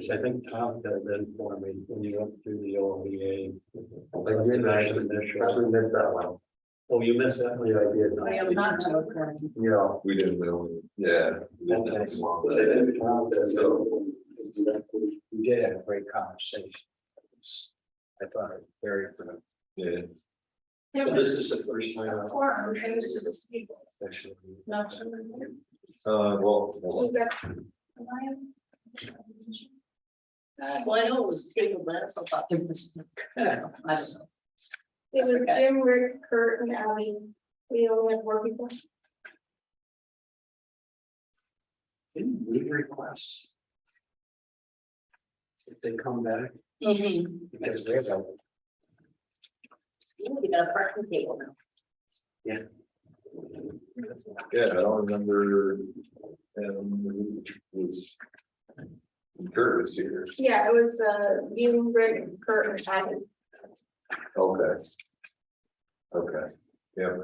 Because I think Tom got that for me when you went through the OLEA. I did actually miss that one. Oh, you missed that one? Yeah, I did. I am not. Yeah. We didn't know, yeah. We didn't know as long. So, we did have a great conversation. I thought it was very good. Yeah, So this is the first time. Or it was just people, Especially. not. well, Well, I know it was tabled last, I thought there was. I don't know. It was Okay. Jim, Rick, Kurt, and Ally. We only had 4 people. Didn't we request? If they come back, Mhm. because there's a, We got a parking table now. yeah, I don't remember. Was Kurt was here. Yeah, it was you, Rick, Kurt, and Ally. Okay. Okay, yeah.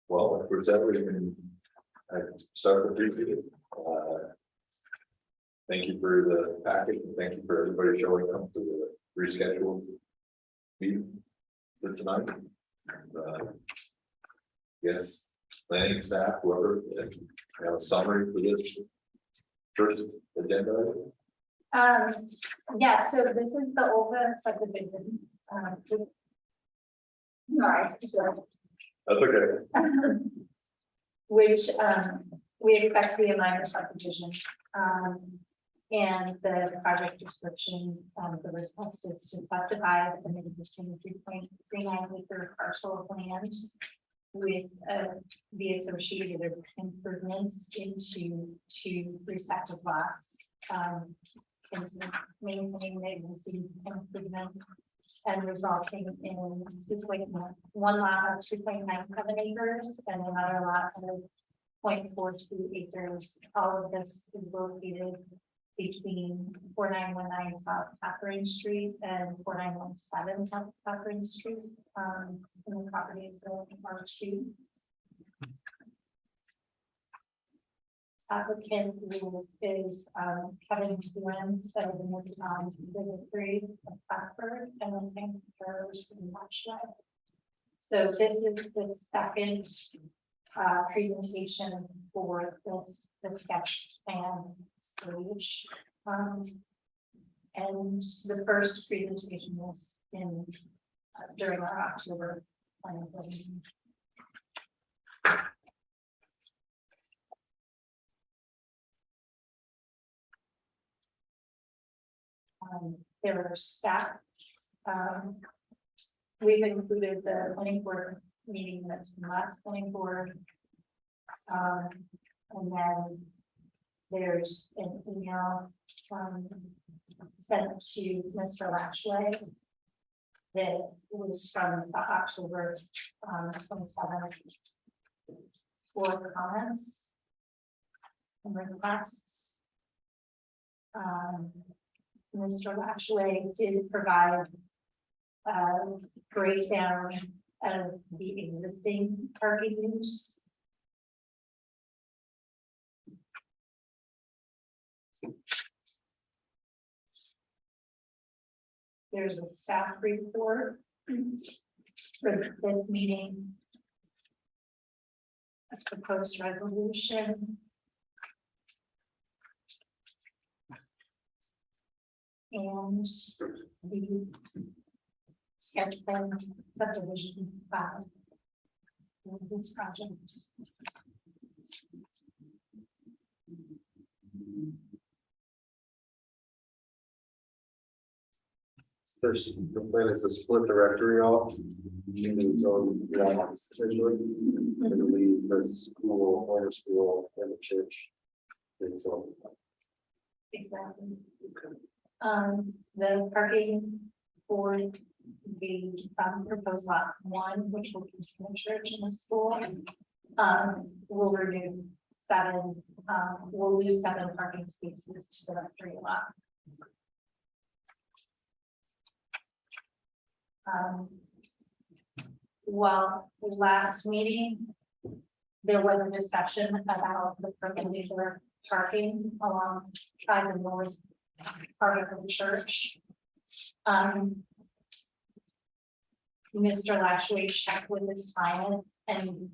Well, if there's ever even, I start with you. Thank you for the package and thank you for everybody showing up to the rescheduled meeting for tonight. Yes, planning staff, whoever, have a summary for this first agenda. Yeah, so this is the Olga subdivision. Right, so, That's okay. which, we expect to be a minor subdivision. And the project description, the request is to subdivide an existing 3.39 acre parcel of land with the associated improvements into 2 respective lots. And maintaining the existing improvement and resulting in 1 lot of 2.97 acres and another lot of 0.42 acres. All of this is located between 4919 South Catherine Street and 4917 South Catherine Street, in the property zone R2. Applicant who is Kevin Glenn, visit 3 of Plattsburgh, and then thank you from Marshall. So this is the second presentation for this the sketch plan stage. And the first presentation was in during our October planning meeting. There are staff. We've included the planning board meeting that's from last planning board. And then there's an email sent to Mr. Lashley that was from the October 27th for comments and requests. Mr. Lashley did provide a breakdown of the existing parking use. There's a staff report for this meeting. A proposed resolution. And the sketch plan subdivision file for this project. There's the plan is to split the rectory off. And its own lot, essentially. And leave the school, or school, and the church. And so. Exactly. The parking for the proposed lot 1, which will be the church and the school, will remove 7. We'll lose 7 parking spaces to the rectory lot. Well, last meeting, there was a discussion about the perpendicular parking along the north part of the church. Mr. Lashley checked with his client, and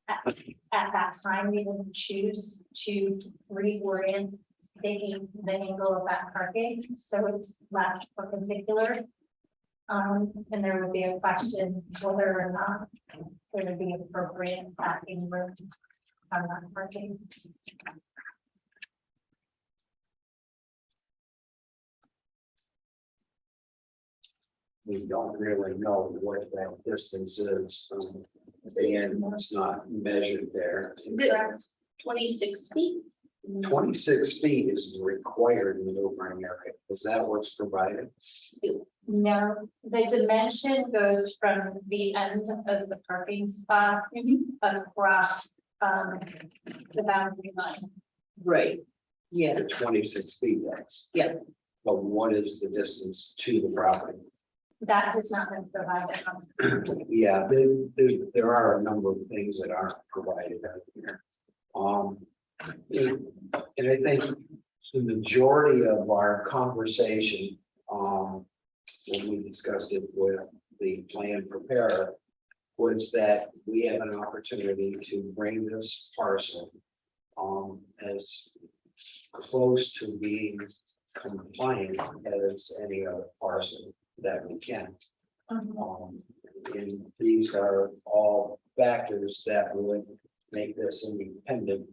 at that time, we didn't choose to reorient the angle of that parking, so it's left perpendicular. And there would be a question whether or not there would be appropriate parking room on that parking. We don't really know what that distance is. And it's not measured there. 26 feet. 26 feet is the required maneuvering area. Is that what's provided? No, the dimension goes from the end of the parking spot across the boundary line. Right, yeah, The 26 feet, that's. Yeah. But what is the distance to the property? That has not been provided. Yeah, there are a number of things that aren't provided out here. And I think the majority of our conversation, when we discussed it with the plan preparer, was that we have an opportunity to bring this parcel as close to being compliant as any other parcel that we can. And these are all factors that would make this independent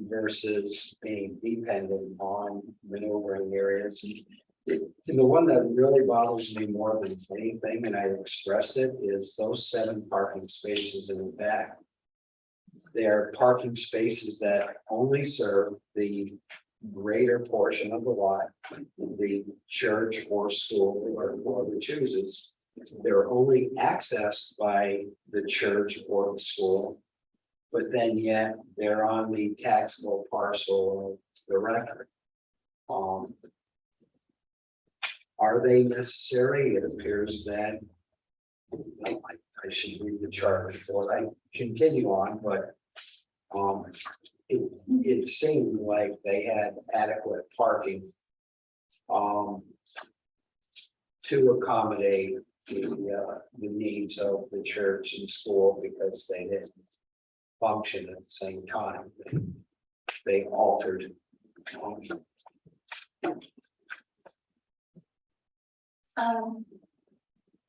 versus being dependent on maneuvering areas. And the one that really bothers me more than anything, and I expressed it, is those 7 parking spaces in the back. They're parking spaces that only serve the greater portion of the lot, the church or school, or whoever chooses. They're only accessed by the church or the school. But then yet they're on the taxable parcel of the record. Are they necessary? It appears that I should read the chart before I continue on, but it seemed like they had adequate parking to accommodate the needs of the church and school, because they didn't function at the same time. They altered.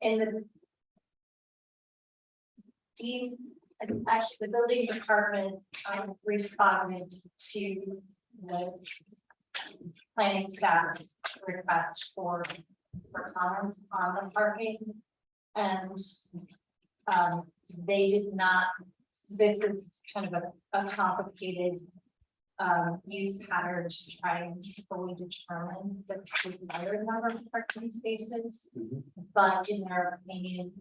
In the actually, the building department responded to the planning staff's request for comments on the parking. And they did not, this is kind of a complicated use pattern to try and fully determine the required number of parking spaces. But in their opinion,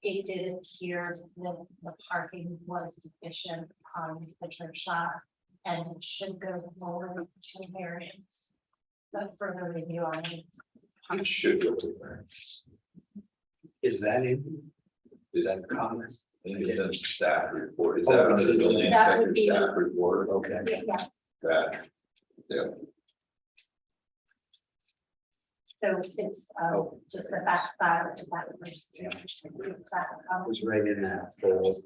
it did appear that the parking was deficient on the church lot, and it should go forward to variance. But further review on it. It should go to there. Is that in? Is that comment? It's a staff report. Is that under the building That would inspector be- staff report? Okay. Yeah, That, yeah, so it's just the fact that that first. Yeah. I was right in that fold.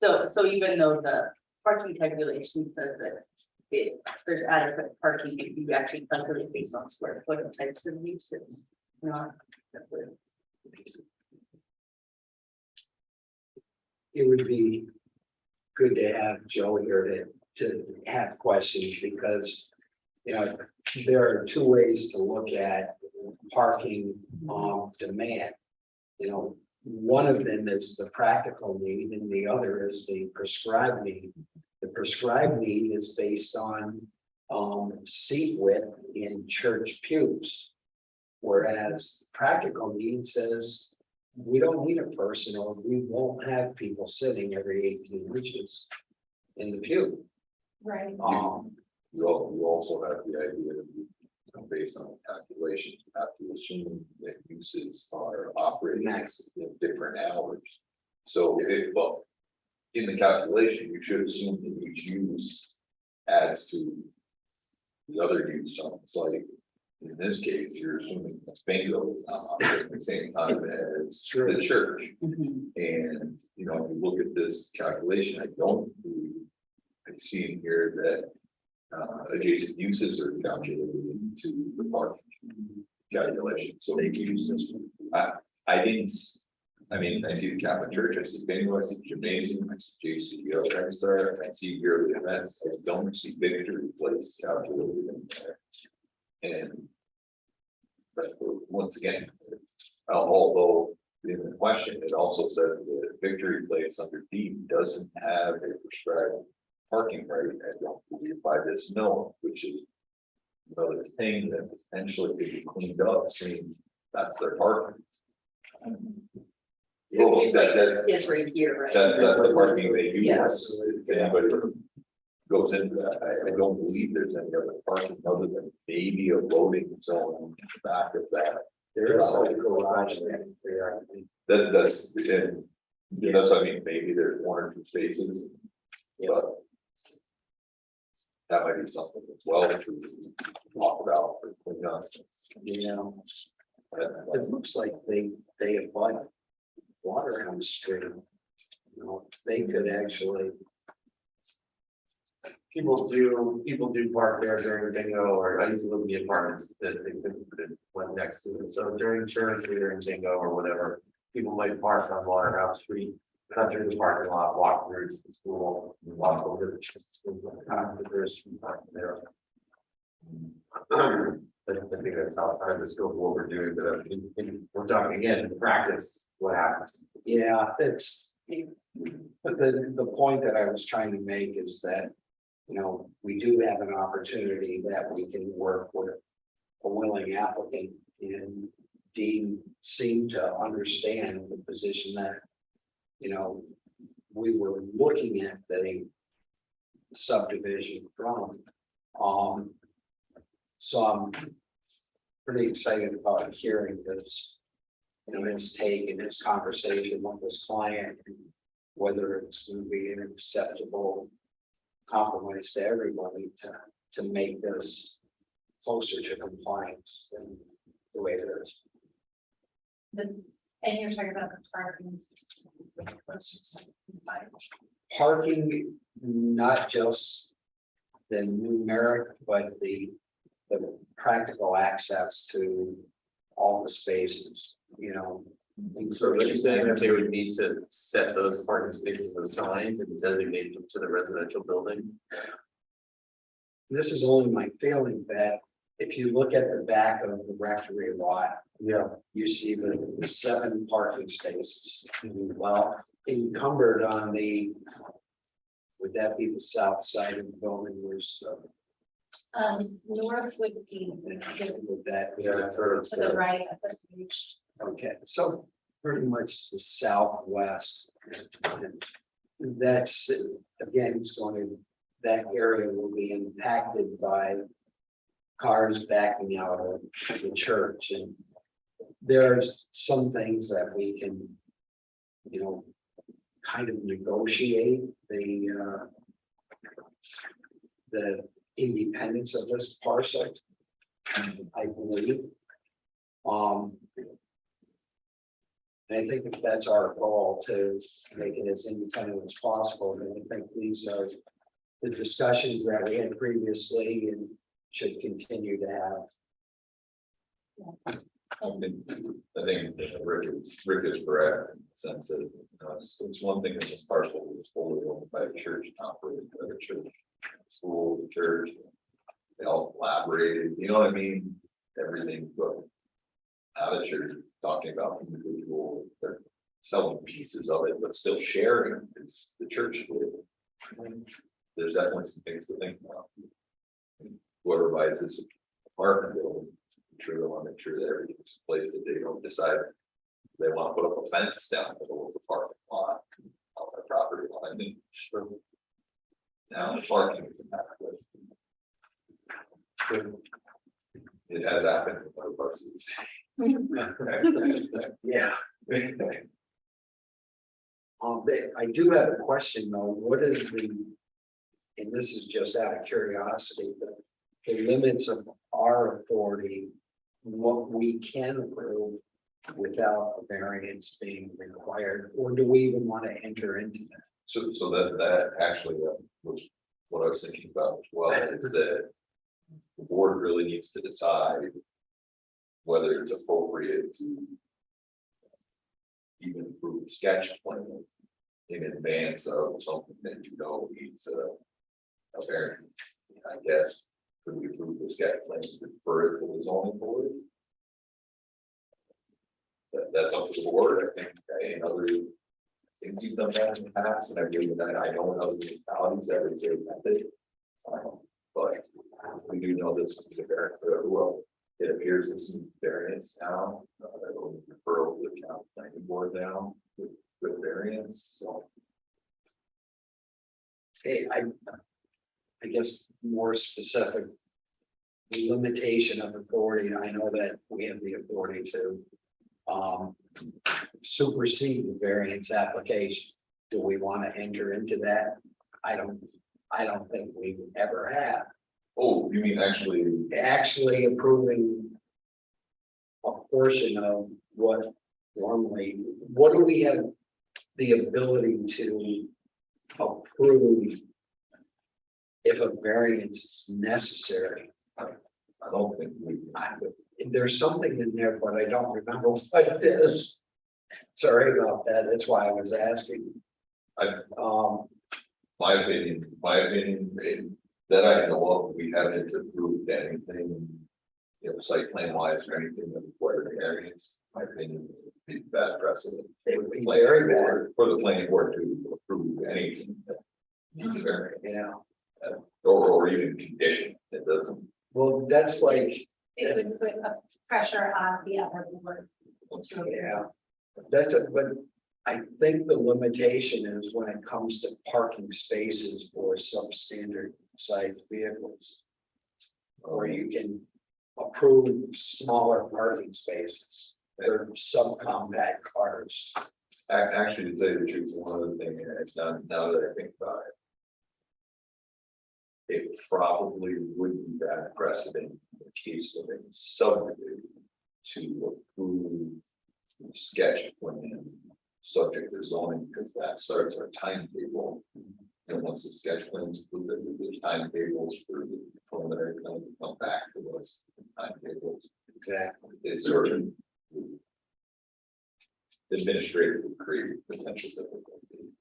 so even though the parking calculation says that there's adequate parking, if you actually calculate based on square foot of types of uses, not. It would be good to have Joe here to have questions, because, you know, there are 2 ways to look at parking demand. You know, one of them is the practical need and the other is the prescribed need. The prescribed need is based on seat width in church pews. Whereas practical need says, we don't need a person, or we won't have people sitting every 18 inches in the pew. Right. you also have the idea that, based on calculations, you have to assume that uses are operating at different hours. So if, well, in the calculation, you should assume that each use adds to the other use on the site. In this case, you're assuming that bingo is not operating at the same time as the church. Mhm. And, you know, if you look at this calculation, I don't believe, I see in here that. Adjacent uses are calculated into the parking calculation, so they use this one. I didn't, I mean, I see the Catholic Church, I see bingo, I see gymnasium, I see JCO, I see yearly events, I don't see Victory Place calculated in there. And. But once again, although in the question, it also says that Victory Place under D doesn't have a prescribed parking right, I don't believe by this note, which is. Another thing that potentially could be cleaned up, saying that's their parking. Well, that's Is right here, right? that's the parking they use. Yes. If anybody goes into that, I don't believe there's any other parking other than maybe a loading zone on the back of that. There is a garage there, I think. That's, and that's, I mean, maybe there's one or two spaces. But. That might be something as well to talk about for clean up. You know, it looks like they have bought water on the street. You know, they could actually, People do park there during bingo, or I used to live in the apartments that they could put it one next to it, so during church or during bingo or whatever. People might park on Waterhouse Street, cut through the parking lot, walk through to the school, walk over to the school, but there's street parking there. I think that's outside the scope of what we're doing, but we're talking again, in practice, what happens? yeah, it's. But the point that I was trying to make is that, you know, we do have an opportunity that we can work with a willing applicant, and Dean seemed to understand the position that, you know, we were looking at the subdivision from. So I'm pretty excited about hearing this, you know, his take and his conversation with this client, and whether it's going to be an acceptable compromise to everybody to make this closer to compliance than the way it is. And you're talking about the parking. Parking, not just the numeric, but the practical access to all the spaces, you know. So are you saying that they would need to set those parking spaces assigned and designate them to the residential building? This is only my feeling that if you look at the back of the rectory lot, Yeah. you see the 7 parking spaces. Well, encumbered on the, would that be the south side of the building, where's North would be would that? Yeah, that's sort of. to the right of the beach. Okay, so pretty much the southwest. That's, again, it's going to, that area will be impacted by cars backing out of the church, and there's some things that we can, you know, kind of negotiate the independence of this parcel, I believe. And I think if that's our goal, to make it as independent as possible, and I think these are the discussions that we had previously and should continue to have. I think that Rick is correct in the sense that, it's one thing that this parcel was fully owned by the church, and operated by the church, school, the church. They all collaborated, you know what I mean? Everything, but now that you're talking about individual, they're selling pieces of it, but still sharing is the church. There's definitely some things to think about. Whoever buys this apartment building, I'm sure they want to make sure that everything's a place that they don't decide they want to put up a fence down the middle of the parking lot on their property line. I think now the parking is in that place. It has happened in other parts of the city. Yeah. I do have a question though, what is the, and this is just out of curiosity, but the limits of our authority, what we can approve without a variance being required, or do we even want to enter into that? So that actually was what I was thinking about as well, is that the board really needs to decide whether it's appropriate to even approve the sketch plan in advance of something that you know needs a variance. I guess, could we approve the sketch plan to refer it to the zoning board? That's up to the board, I think, in other things you've done that in the past, and I agree with that, I know in other municipalities that is their method. But we do know this is a variance, well, it appears this is variance now, that will refer over the county planning board now with variance, so. Hey, I guess more specific. The limitation of authority, I know that we have the authority to supersede the variance application. Do we want to enter into that? I don't think we ever have. Oh, you mean Actually approving a portion of what normally, what do we have the ability to approve if a variance is necessary? I don't think we, There's something in there, but I don't remember what it is. Sorry about that. That's why I was asking. my opinion, that I know of, we haven't approved anything. You know, site plan wise or anything that required a variance, my opinion, would be bad precedent. It would be Planning very bad. board- For the planning board to approve anything that needs a variance, Yeah. or even condition, it doesn't. Well, that's like, It would put a pressure on the other board. yeah. But I think the limitation is when it comes to parking spaces for substandard sized vehicles. Or you can approve smaller parking spaces. They're subcompact cars. Actually, to tell you the truth, one of the things, and it's not, now that I think about it. It probably would be bad precedent in the case of a subdivision to approve the sketch plan subject to zoning, because that starts our timetable. And once the sketch plan is approved, there's timetables for the preliminary plan to come back to us, timetables. Exactly. It's sort of administrative would create potential difficulty.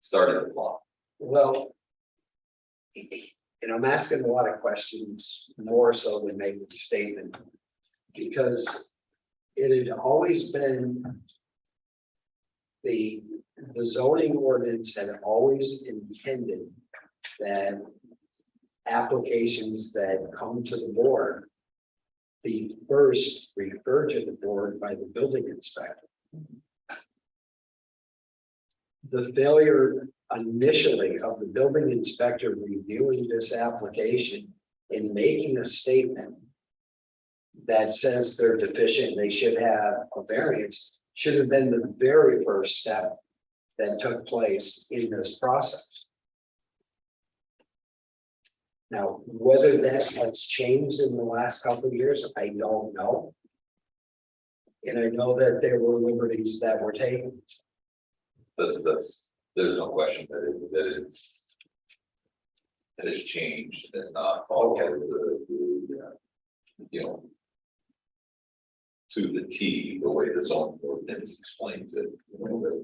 Starting the clock. Well. And I'm asking a lot of questions, more so than making a statement. Because it had always been. The zoning ordinance had always intended that. Applications that come to the board. Be first referred to the board by the building inspector. The failure initially of the building inspector reviewing this application and making a statement that says they're deficient, they should have a variance, should have been the very first step that took place in this process. Now, whether that has changed in the last couple of years, I don't know. And I know that there were liberties that were taken. There's no question that it has changed and not all you know. To the T, the way the zoning ordinance explains it, you know,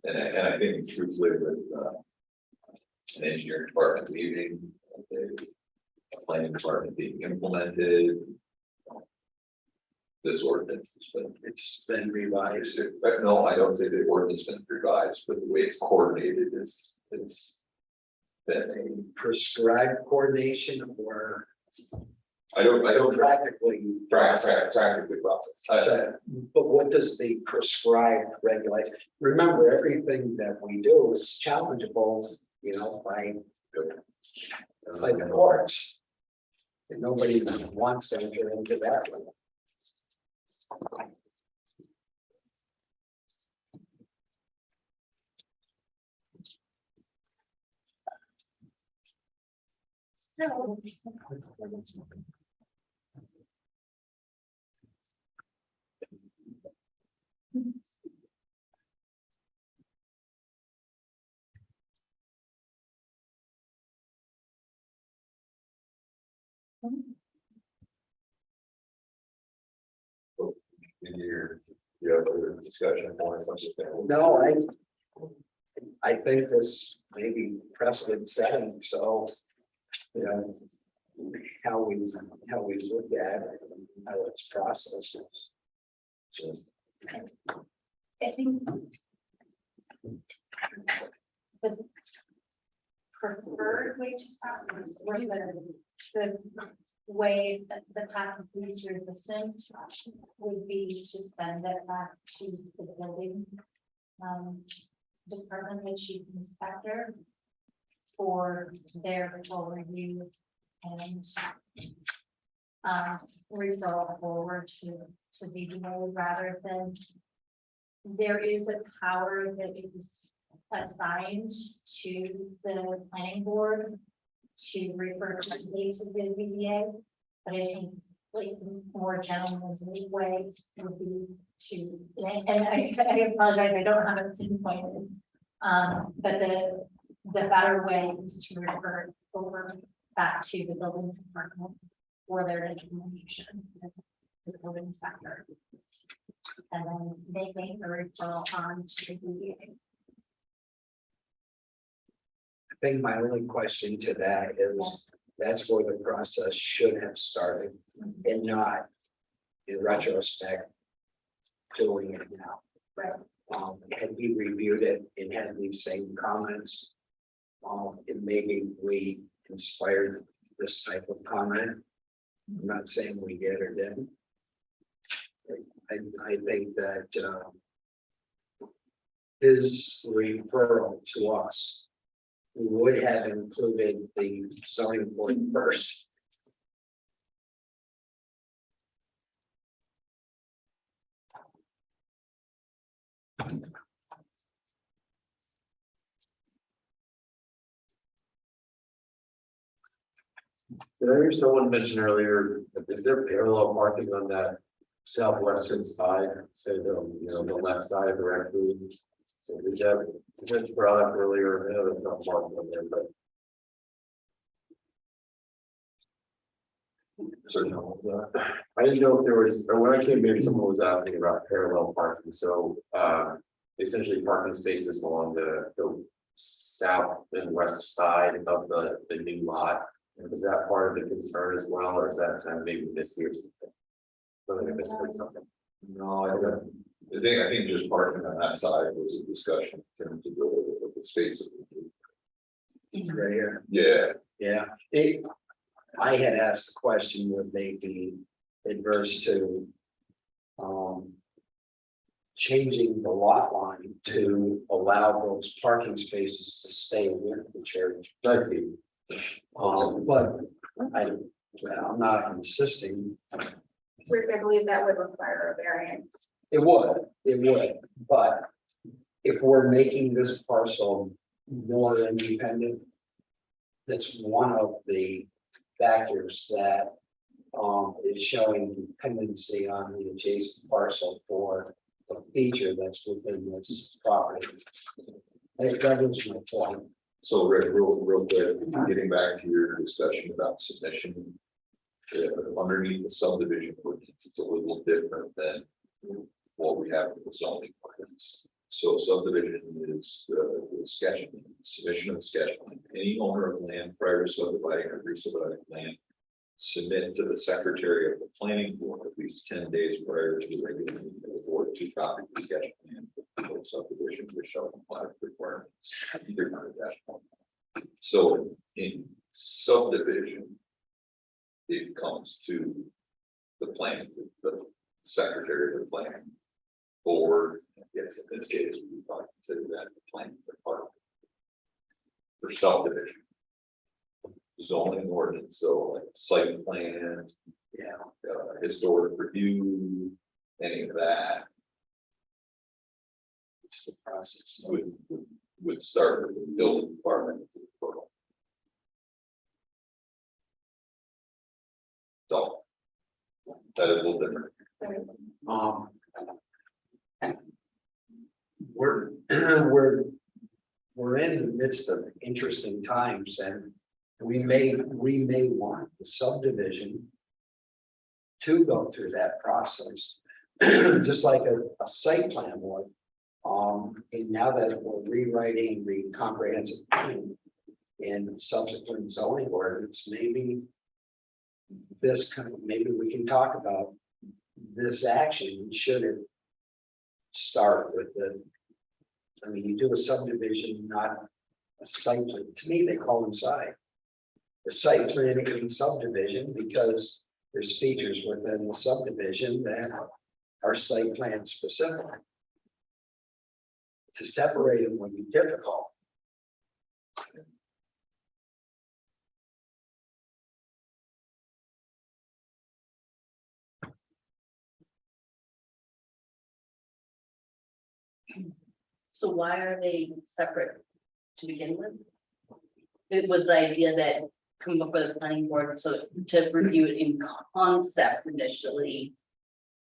and I think truthfully with an engineering department leaving, a planning department being implemented. This ordinance It's been revised. but no, I don't say the ordinance been revised, but the way it's coordinated is, it's been Prescribed coordination or I don't practically. practically process. So, but what does the prescribed regulate? Remember, everything that we do is challengeable, you know, by the courts. And nobody wants to enter into that one. In your other discussion points, I'm just saying. No, I think this may be precedent setting, so, you know, how we look at it, and how it's processed. So, I think the preferred way to practice, or the way that the path of least resistance would be to send it back to the building department, the chief inspector, for their full review and referral forward to DDA rather than there is a power that is assigned to the planning board to refer to the DDA. But I think like more gentlemanly way would be to, and I apologize, I don't have a pinpoint. But the better way is to refer it over back to the building department for their implementation. The building inspector. And then they make a referral on to the DDA. I think my only question to that is, that's where the process should have started and not in retrospect doing it now. Right. Had we reviewed it and had these same comments, and maybe we inspired this type of comment. I'm not saying we did or didn't. I think that his referral to us would have included the zoning board first. Did I hear someone mention earlier, is there parallel parking on that southwestern side, say the left side of the rectory? So is that brought up earlier? I know it's not marked on there, but I didn't know if there was, or when I came here, someone was asking about parallel parking. So essentially parking spaces along the south and west side of the new lot. Was that part of the concern as well, or is that kind of maybe this year something? Something I misheard something. No, I think just parking on that side was a discussion in terms of the space. Right here. Yeah, Yeah, I had asked the question, would they be adverse to changing the lot line to allow those parking spaces to stay with the church? I see. But I'm not insisting. I believe that would require a variance. It would, but if we're making this parcel more independent, that's one of the factors that is showing dependency on the adjacent parcel for a feature that's within this property. That was my point. so Rick, real quick, getting back to your discussion about submission. Underneath the subdivision ordinance, it's a little different than what we have in the zoning ordinance. So subdivision is the sketch, submission of sketch plan. Any owner of land prior to subdividing or re-subdividing land submit to the secretary of the planning board at least 10 days prior to the regular meeting of the board 2 copies of the sketch plan for subdivision which shall comply with requirements either -1. So in subdivision, it comes to the planning, the secretary of the planning board. Yes, in this case, we would probably consider that the planning department. For subdivision. Zoning ordinance, so like site plan, historic review, any of that. It's the process would start with the building department. That is a little different. Um. We're, we're in the midst of interesting times and we may want the subdivision to go through that process, just like a site plan would. And now that we're rewriting the comprehensive plan and subsequent zoning ordinance, maybe maybe we can talk about this action. Should it start with I mean, you do a subdivision, not a site plan. To me, they coincide. The site plan and subdivision, because there's features within the subdivision that are site plan specific. To separate them would be difficult. So why are they separate to begin with? It was the idea that come up with a planning board, so to review it in concept initially.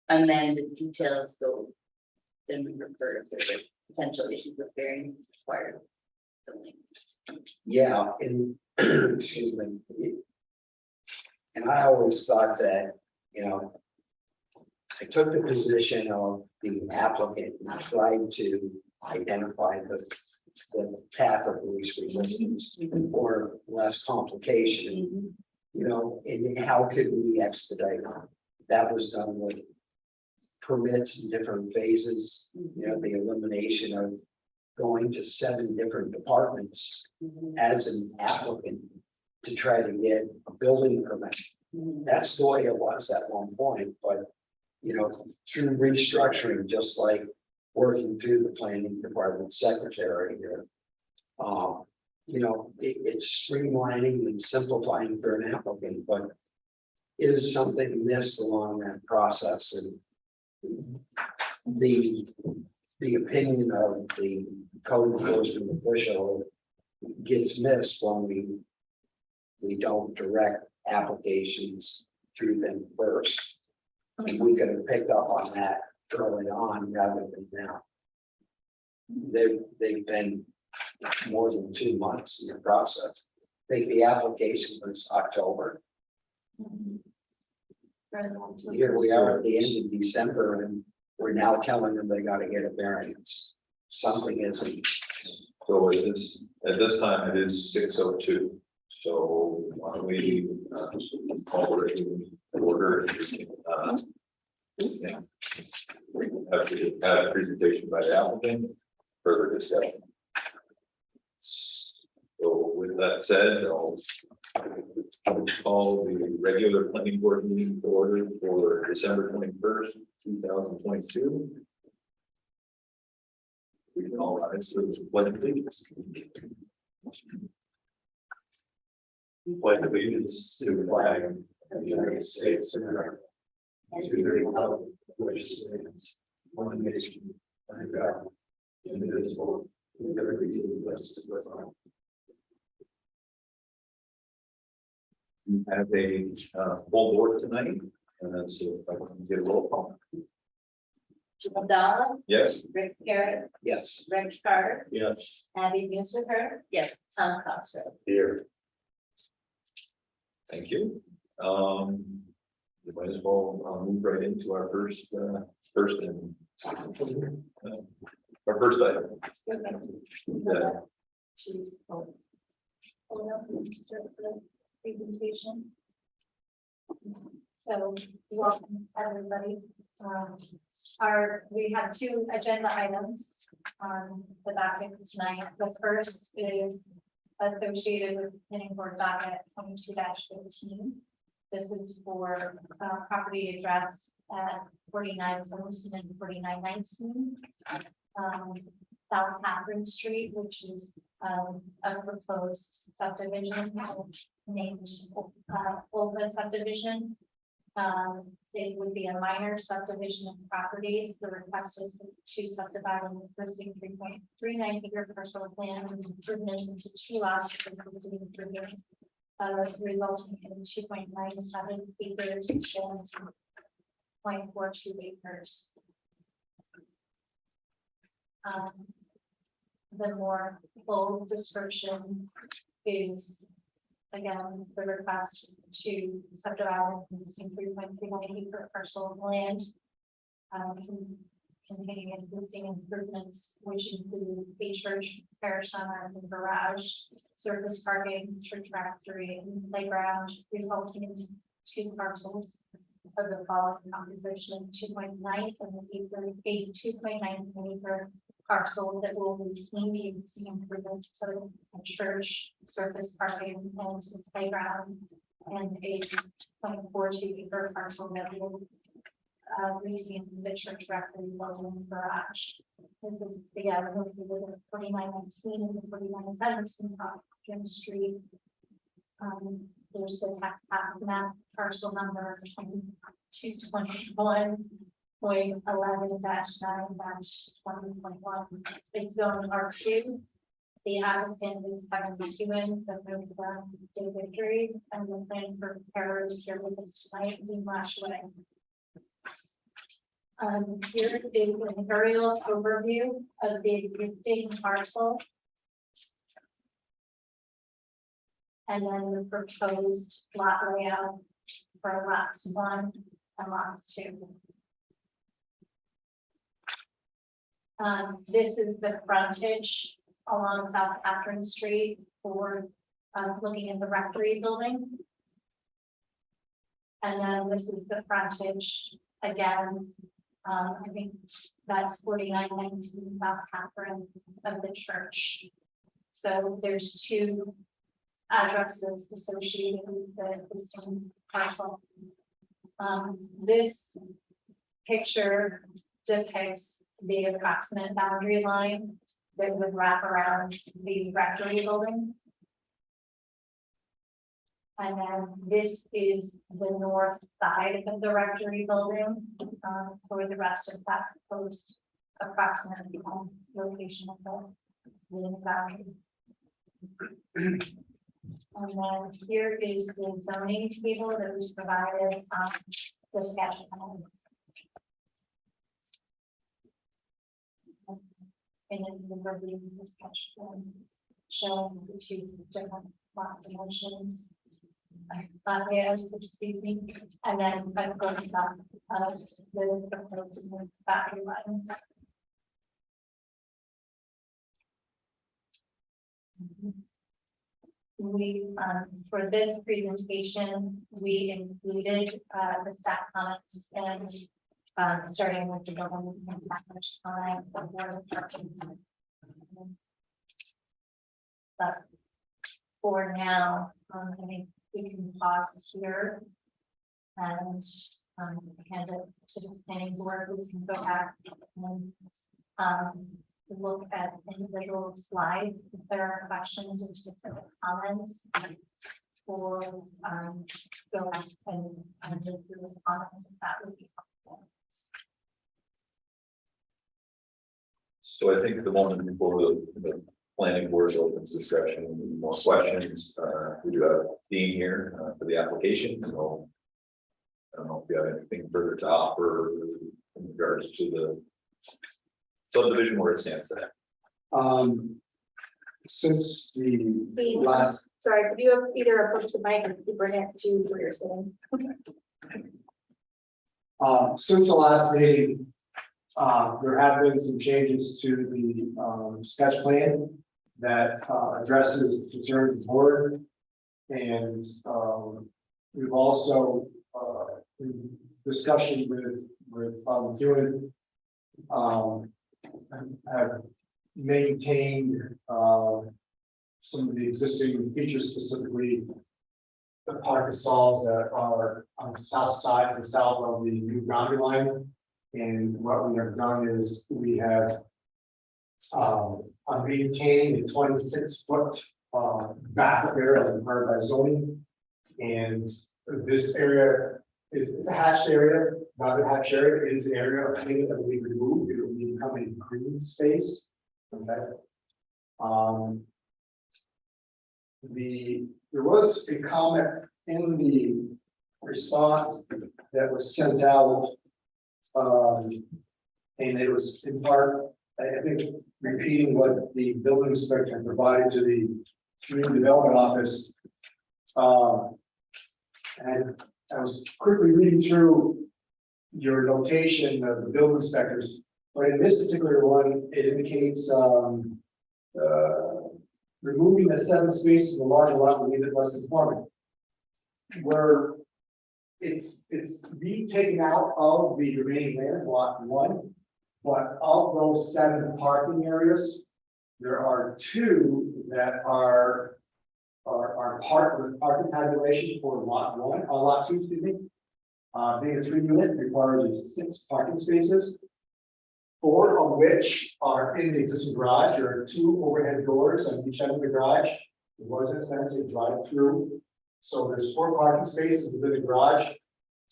And then the details go, then we refer if there are potential issues with variance required. Yeah, and excuse me. And I always thought that, I took the position of the applicant and tried to identify the path of least resistance or less complication, and how could we expedite it? That was done with permits in different phases, the elimination of going to 7 different departments as an applicant to try to get a building permit. That's the way it was at one point, but through restructuring, just like working through the planning department secretary here. It's streamlining and simplifying for an applicant, but it is something missed along that process, and the opinion of the code enforcement official gets missed when we don't direct applications through them first. And we could have picked up on that early on rather than now. They've been more than 2 months in the process. I think the application was October. Here we are at the end of December and we're now telling them they gotta get a variance. Something isn't. So at this time, it is 6:02. So why don't we call it in order? Have a presentation by the applicant, further discussion. So with that said, I'll call the regular planning board meeting to order for December 21st, 2022. We can all rise for the pledge of allegiance. Pledge of allegiance to the flag of the United States of America, to the republic which stands one nation under God, indivisible, with liberty and justice for all. We have a full board tonight, and so if I can get a roll call. Jim Donna, Yes. Rick Garrett, Yes. Reg Carter, Yes. Abby Musiker, Yes. Tom Coster. Here. Thank you. We might as well move right into our first and our first item. Yeah. She's hold up and start the presentation. So welcome, everybody. We have 2 agenda items on the docket tonight. The first is associated with planning board docket 22-15. This is for property address at 4917 and 4919. South Catherine Street, which is a proposed subdivision named Olga subdivision. It would be a minor subdivision of property. The request is to subdivide an existing 3.39 acre parcel of land and improvement into 2 lots with including improvement, resulting in 2.97 acres and 0.42 acres. The more full description is, again, the request to subdivide an existing 3.39 acre parcel of land. Containing existing improvements, which include a church, parish center, and garage, surface parking, church rectory, and playground, resulting in 2 parcels of the following composition: 2.9 of an acre, a 2.9 acre parcel that will retain the existing improvements of a church, surface parking, and playground, and a 0.42 acre parcel that will retain the church rectory building garage. And this is together located at 4919 and 4917 Top Jim Street. There's the tax map parcel number 2221.11-9-20.1. It's zone R2. The applicant is Kevin McEwen, the David Victory, and the plan for preparers here with us tonight, Dean Lashway. Here is an aerial overview of the existing parcel. And then the proposed lot layout for lots 1 and lots 2. This is the frontage along South Catherine Street for looking at the rectory building. And then this is the frontage again. I think that's 4919 South Catherine of the church. So there's 2 addresses associated with the existing parcel. This picture depicts the approximate boundary line that would wrap around the rectory building. And then this is the north side of the rectory building, for the rest of that proposed approximate location of the boundary. And then here is the zoning table that was provided on the sketch plan. And then the review of the sketch plan showing the 2 different lot dimensions. Excuse me, and then I'm going back the proposed boundary lines. We for this presentation, we included the staff comments and starting with the government comment before the but for now, I think we can pause here and hand it to the planning board. We can go back and look at individual slides if there are questions or specific comments, or go back and go through the comments if that would be helpful. So I think the moment before the planning board opens discussion, more questions, we do have Dean here for the application, so I don't know if you have anything further to offer in regards to the subdivision where it stands today. Since the last, Sorry, could you either approach the mic or bring it to where you're sitting? Since the last meeting, there have been some changes to the sketch plan that addresses concerns of the board. And we've also in discussion with McEwen, have maintained some of the existing features, specifically the parking stalls that are on the south side and south of the new boundary line. And what we have done is we have maintained a 26-foot backup area required by zoning. And this area is a hatched area, not a hatched area, it is an area of cleaning that will be removed. It will become a green space. Okay. There was a comment in the response that was sent out And it was in part, I think, repeating what the building inspector provided to the community development office. And I was quickly reading through your notation of the building inspectors, but in this particular one, it indicates, removing the 7 spaces in the larger lot will leave it less conforming. Where it's being taken out of the remaining lands, lot 1, but of those 7 parking areas, there are 2 that are part of the parking tabulation for lot 1, or lot 2, excuse me. Being a 3-unit requires 6 parking spaces. 4 of which are in the existing garage. There are 2 overhead doors on each end of the garage. It was in a sense a drive-through. So there's 4 parking spaces within the garage.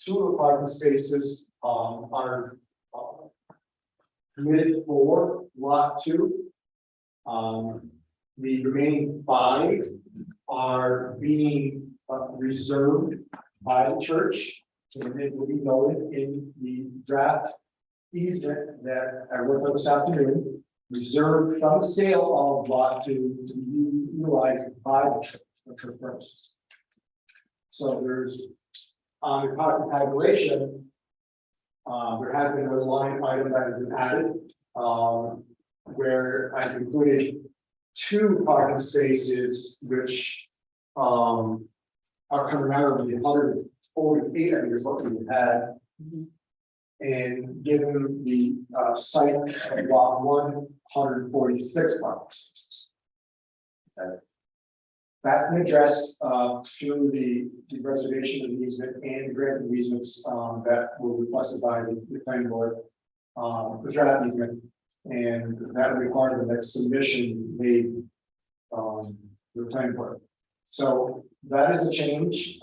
2 of the parking spaces are permitted for lot 2. The remaining 5 are being reserved by the church. And it will be noted in the draft easement that I worked on this afternoon, reserved from the sale of lot 2 to be utilized by the church for church purposes. So there's, on the parking tabulation, there has been a line item that has been added, where I've included 2 parking spaces, which are coming out of the 148, I think is what we had. And given the site of lot 146 parking spaces. Okay. That's been addressed through the reservation of the easement and the grant of easements that were requested by the planning board, the draft easement, and that required the next submission made to the planning board. So that is a change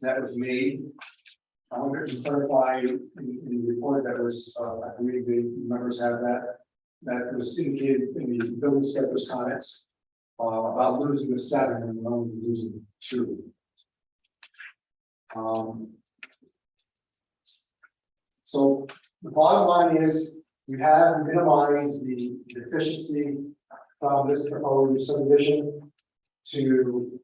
that was made. I wanted to clarify in the report that was, I believe the members have that was indicated in the building inspector's comments about losing the 7 and only losing 2. So the bottom line is we have minimized the deficiency from this proposed subdivision to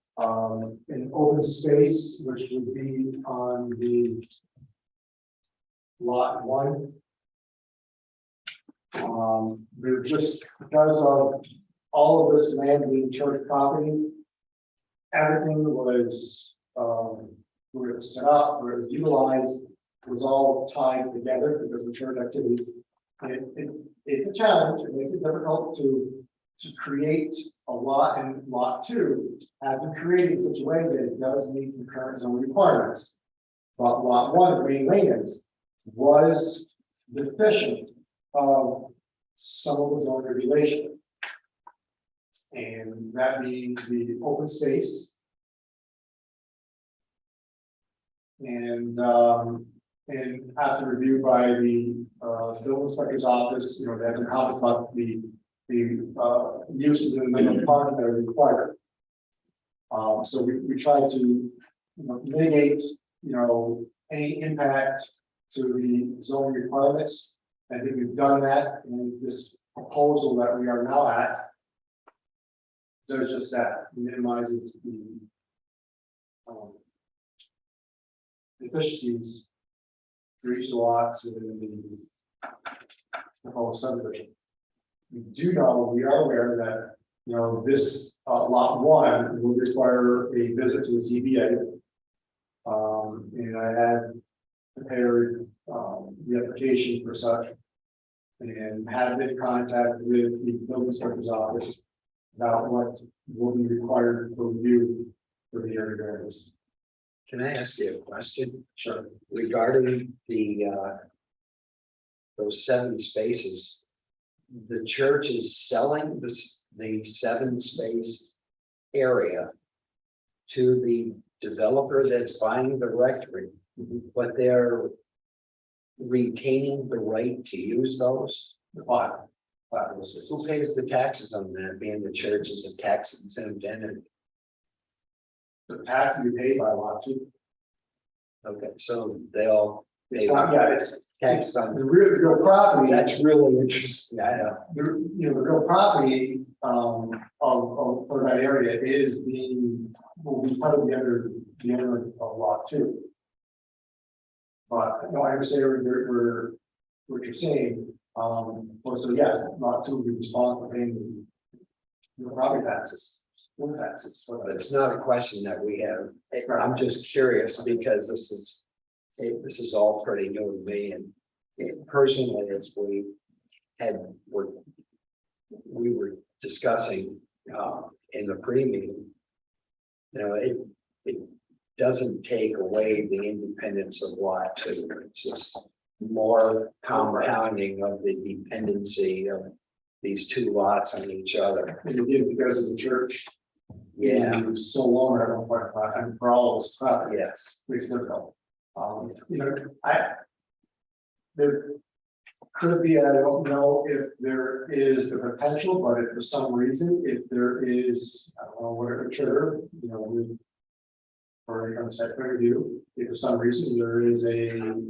an open space, which would be on the lot 1. We're just because of all of this land being church property, everything was where it was set up, where it was utilized, was all tied together because of church activity. It's a challenge. It makes it difficult to create a lot, and lot 2 has been created in such a way that it does meet the current zone requirements. But lot 1, the main lands, was deficient of some of the zone regulation. And that means the open space. And after review by the building inspector's office, they have to comment about the uses in the park that are required. So we try to mitigate any impact to the zone requirements. I think we've done that in this proposal that we are now at. Does just that, minimizes the deficiencies for each of the lots within the proposed subdivision. We are aware that this lot 1 will require a visit to the ZBA. And I had prepared the application for such, and had been in contact with the building inspector's office about what will be required for review for the area variance. Can I ask you a question? Sure. Regarding the those 7 spaces, the church is selling the 7 space area to the developer that's buying the rectory, but they're retaining the right to use those. Who pays the taxes on that, being the church is a tax exempt entity? The tax you pay by lot 2. Okay, so they all It's not, yeah, it's, Tax on, the real property, that's really interesting, I know. the real property, for that area will be probably under the owner of lot two. But, no, I understand what you're saying, so yes, lot two will be responsible for paying the property taxes, school taxes, so But it's not a question that we have. I'm just curious because this is all pretty new to me and personally, as we were discussing, in the pre-meeting. You know, it doesn't take away the independence of lot two. It's just more compounding of the dependency of these two lots on each other. it did because of the church. Yeah, So long, I don't quite, and for all of us, property. yes. Please look up. You know, there could be, I don't know if there is the potential, but if for some reason, if there is, I don't know, whatever trigger, you know, for a site point of view, if for some reason there is a,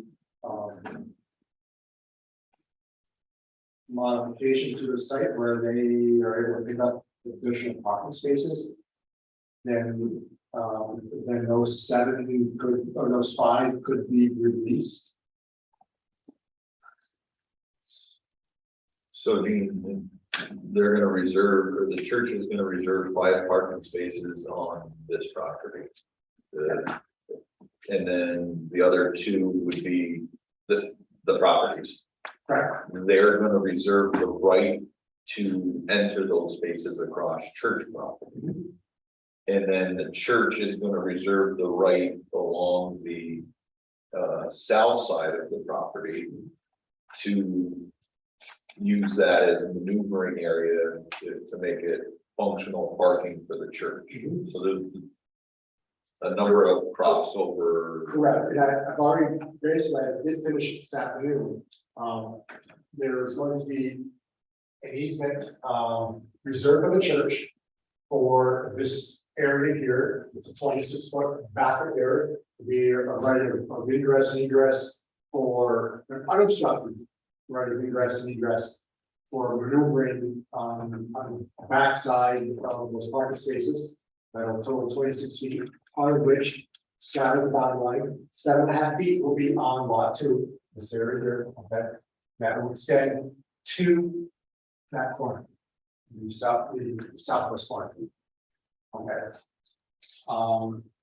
modification to the site where they are able to pick up additional parking spaces, then those 7 could, or those 5 could be released. So they're gonna reserve, or the church is gonna reserve 5 parking spaces on this property. And then the other 2 would be the properties. Right. They're gonna reserve the right to enter those spaces across church property. And then the church is gonna reserve the right along the south side of the property to use that as a maneuvering area to make it functional parking for the church. So there's a number of crossover. Correct, and I've already, basically, I did finish this afternoon. There's going to be an easement, reserved for the church for this area here. It's a 26-foot backup area, to be a right of ingress and egress for an unobstructed right of ingress and egress for maneuvering, on the backside of those parking spaces. That'll total 26 feet, part of which scattered the bottom line, 7.5 feet will be on lot 2, this area here, okay? That will extend to that corner, the southwest corner. Okay.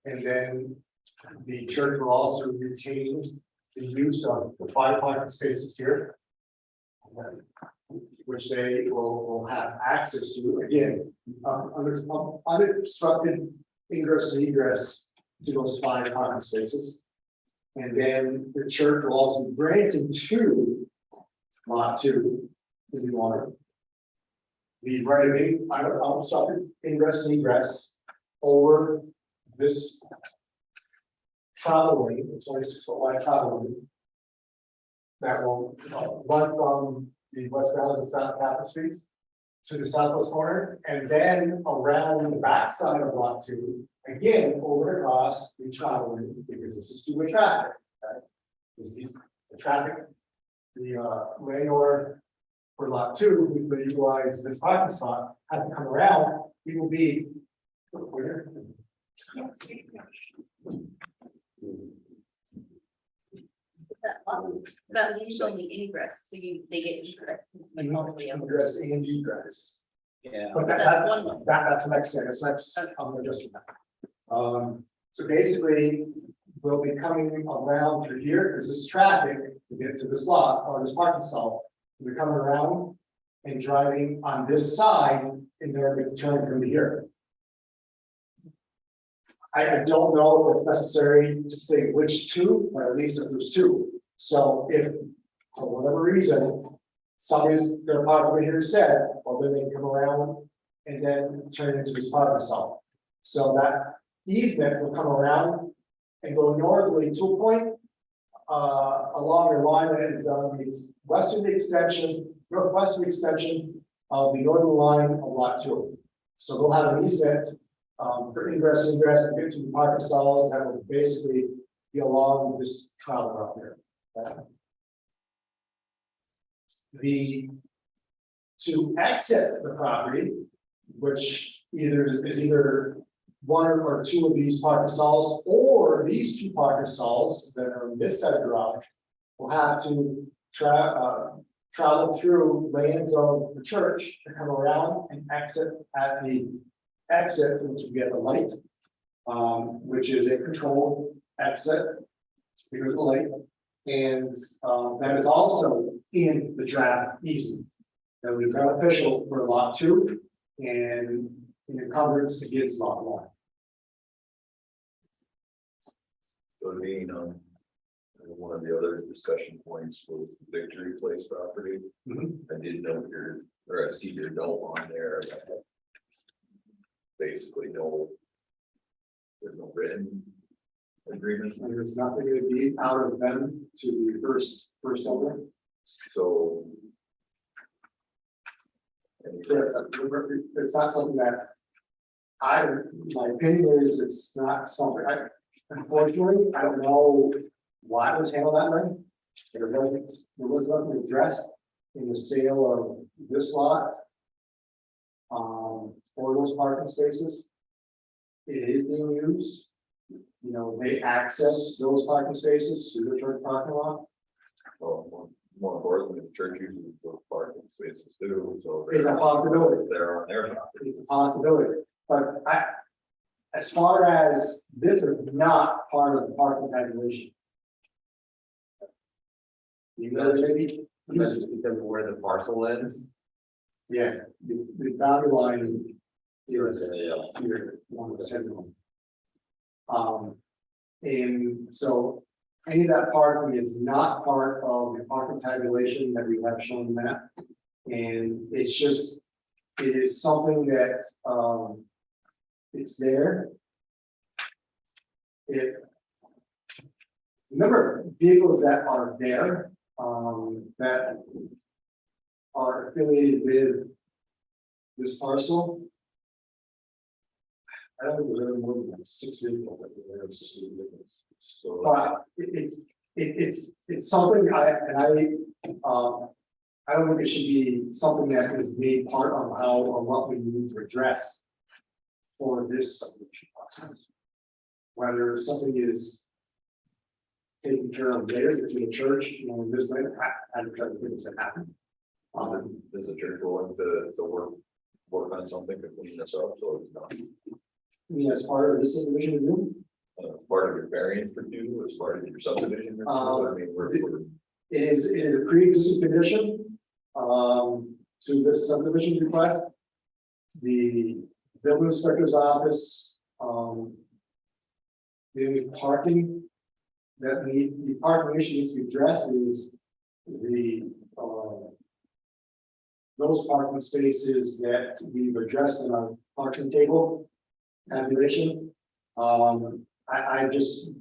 And then the church will also retain the use of the 5 parking spaces here, okay, which they will have access to, again, unobstructed ingress and egress to those 5 parking spaces. And then the church will also be granted to lot 2, if you want it. The right of unobstructed ingress and egress over this travel lane, 26-foot wide travel lane, that will run from the West Valley and South Capitol Streets to the southwest corner, and then around the backside of lot 2, again, over across the travel lane, because this is two-way traffic. Okay? The traffic, the landlord for lot 2, who's going to utilize this parking spot, has to come around. We will be where? That leaves only ingress, so they get egress. Like all the way up. Ingress and egress. Yeah. But That's one way. that's the next thing, that's next, I'm gonna just. So basically, we'll be coming around through here, because this traffic to get to this lot or this parking stall. We're coming around and driving on this side, and then we turn from here. I don't know if it's necessary to say which 2, but at least if there's 2. So if, for whatever reason, somebody's gonna park over here instead, or then they can come around and then turn into this parking stall. So that easement will come around and go northerly to a point along the line that is on the western extension, northwestern extension of the northern line of lot 2. So they'll have an easement for ingress and egress and get to the parking stalls that will basically be along this travel route here. To exit the property, which is either one or two of these parking stalls, or these two parking stalls that are on this side of the garage, will have to travel through lanes of the church to come around and exit at the exit, which would be at the light, which is a controlled exit because of the light. And that is also in the draft easement that we beneficial for lot 2 and in encumbrance against lot 1. So being one of the other discussion points was the Victory Place property. Mhm. I didn't know I see your note on there. Basically, there's no written agreement, And there's nothing to be out of them to the first owner. so. It's not something that my opinion is, it's not something, unfortunately, I don't know why it was handled that way. There was nothing addressed in the sale of this lot. For those parking spaces. It is being used. You know, they access those parking spaces to the church parking lot. Well, more importantly, the church uses those parking spaces too, so. It's a possibility. They're on their property. It's a possibility, but as far as this is not part of the parking calculation. You know, maybe, That's just because of where the parcel ends. yeah, the boundary line is here, one of the seven. And so any of that parking is not part of the parking tabulation that we have shown in that. And it's just, it is something that, it's there. Number of vehicles that are there, that are affiliated with this parcel. I don't think there's ever more than like 6 vehicles that are there, 6 vehicles. So But it's something I don't think it should be something that is made part of how or what we need to address for this subdivision process. Whether something is taken care of later, if it's in the church, you know, this night, I don't think it's gonna happen. is the church willing to work on something to clean this up, so it's not I mean, as part of this subdivision review, part of your variance review, as part of your subdivision review? I mean, we're it is a pre-existing condition, to this subdivision request. The building inspector's office, the parking the parking issue needs to be addressed is those parking spaces that we've addressed in our parking table tabulation. I just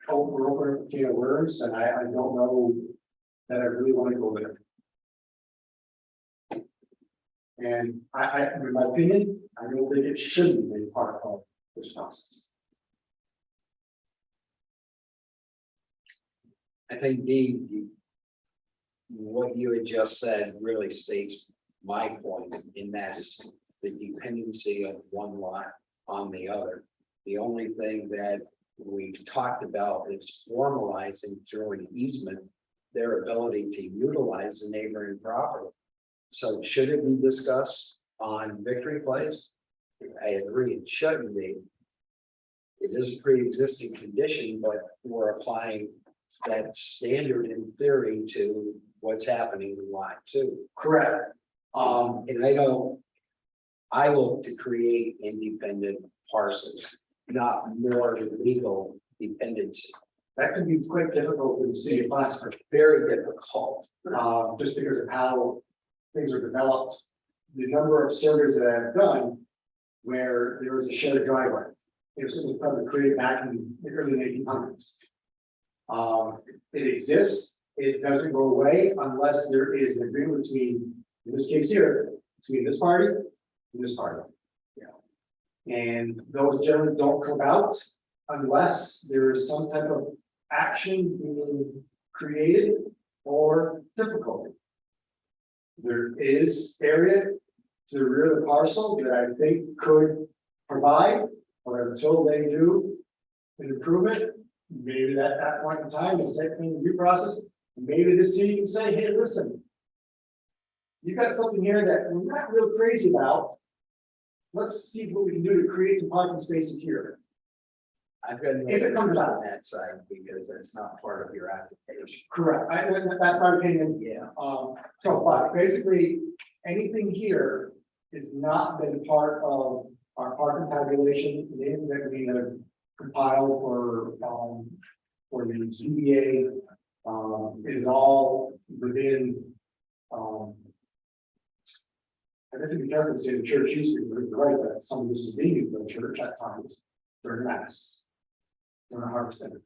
hope we're open to words, and I don't know that I really want to go there. And in my opinion, I don't think it should be part of this process. I think what you had just said really states my point, in that's the dependency of one lot on the other. The only thing that we've talked about is formalizing through an easement their ability to utilize the neighboring property. So should it be discussed on Victory Place? I agree, it shouldn't be. It is a pre-existing condition, but we're applying that standard in theory to what's happening in lot 2. Correct. And I look to create independent parcels, not more legal dependency. That can be quite difficult in the city of Plattsburgh, Very difficult. just because of how things are developed. The number of surveys that I've done where there was a shared driveway. It was probably created back in the early 1800s. It exists, it doesn't go away unless there is an agreement between, in this case here, between this party and this party. And those generally don't come out unless there is some type of action being created or difficult. There is area to the rear of the parcel that I think could provide, but until they do an improvement, maybe at that point in time, the second review process, maybe the city can say, hey, listen, you got something here that we're not real crazy about. Let's see what we can do to create some parking spaces here. I've got no If it comes opinion out. on that side because it's not part of your application. Correct. That's my opinion. Yeah. So, but basically, anything here is not been part of our parking tabulation, anything that we have compiled for the ZBA, is all within, I guess if you can say the church used to be right, that some of this is needed for the church at times during mass. During harvesting.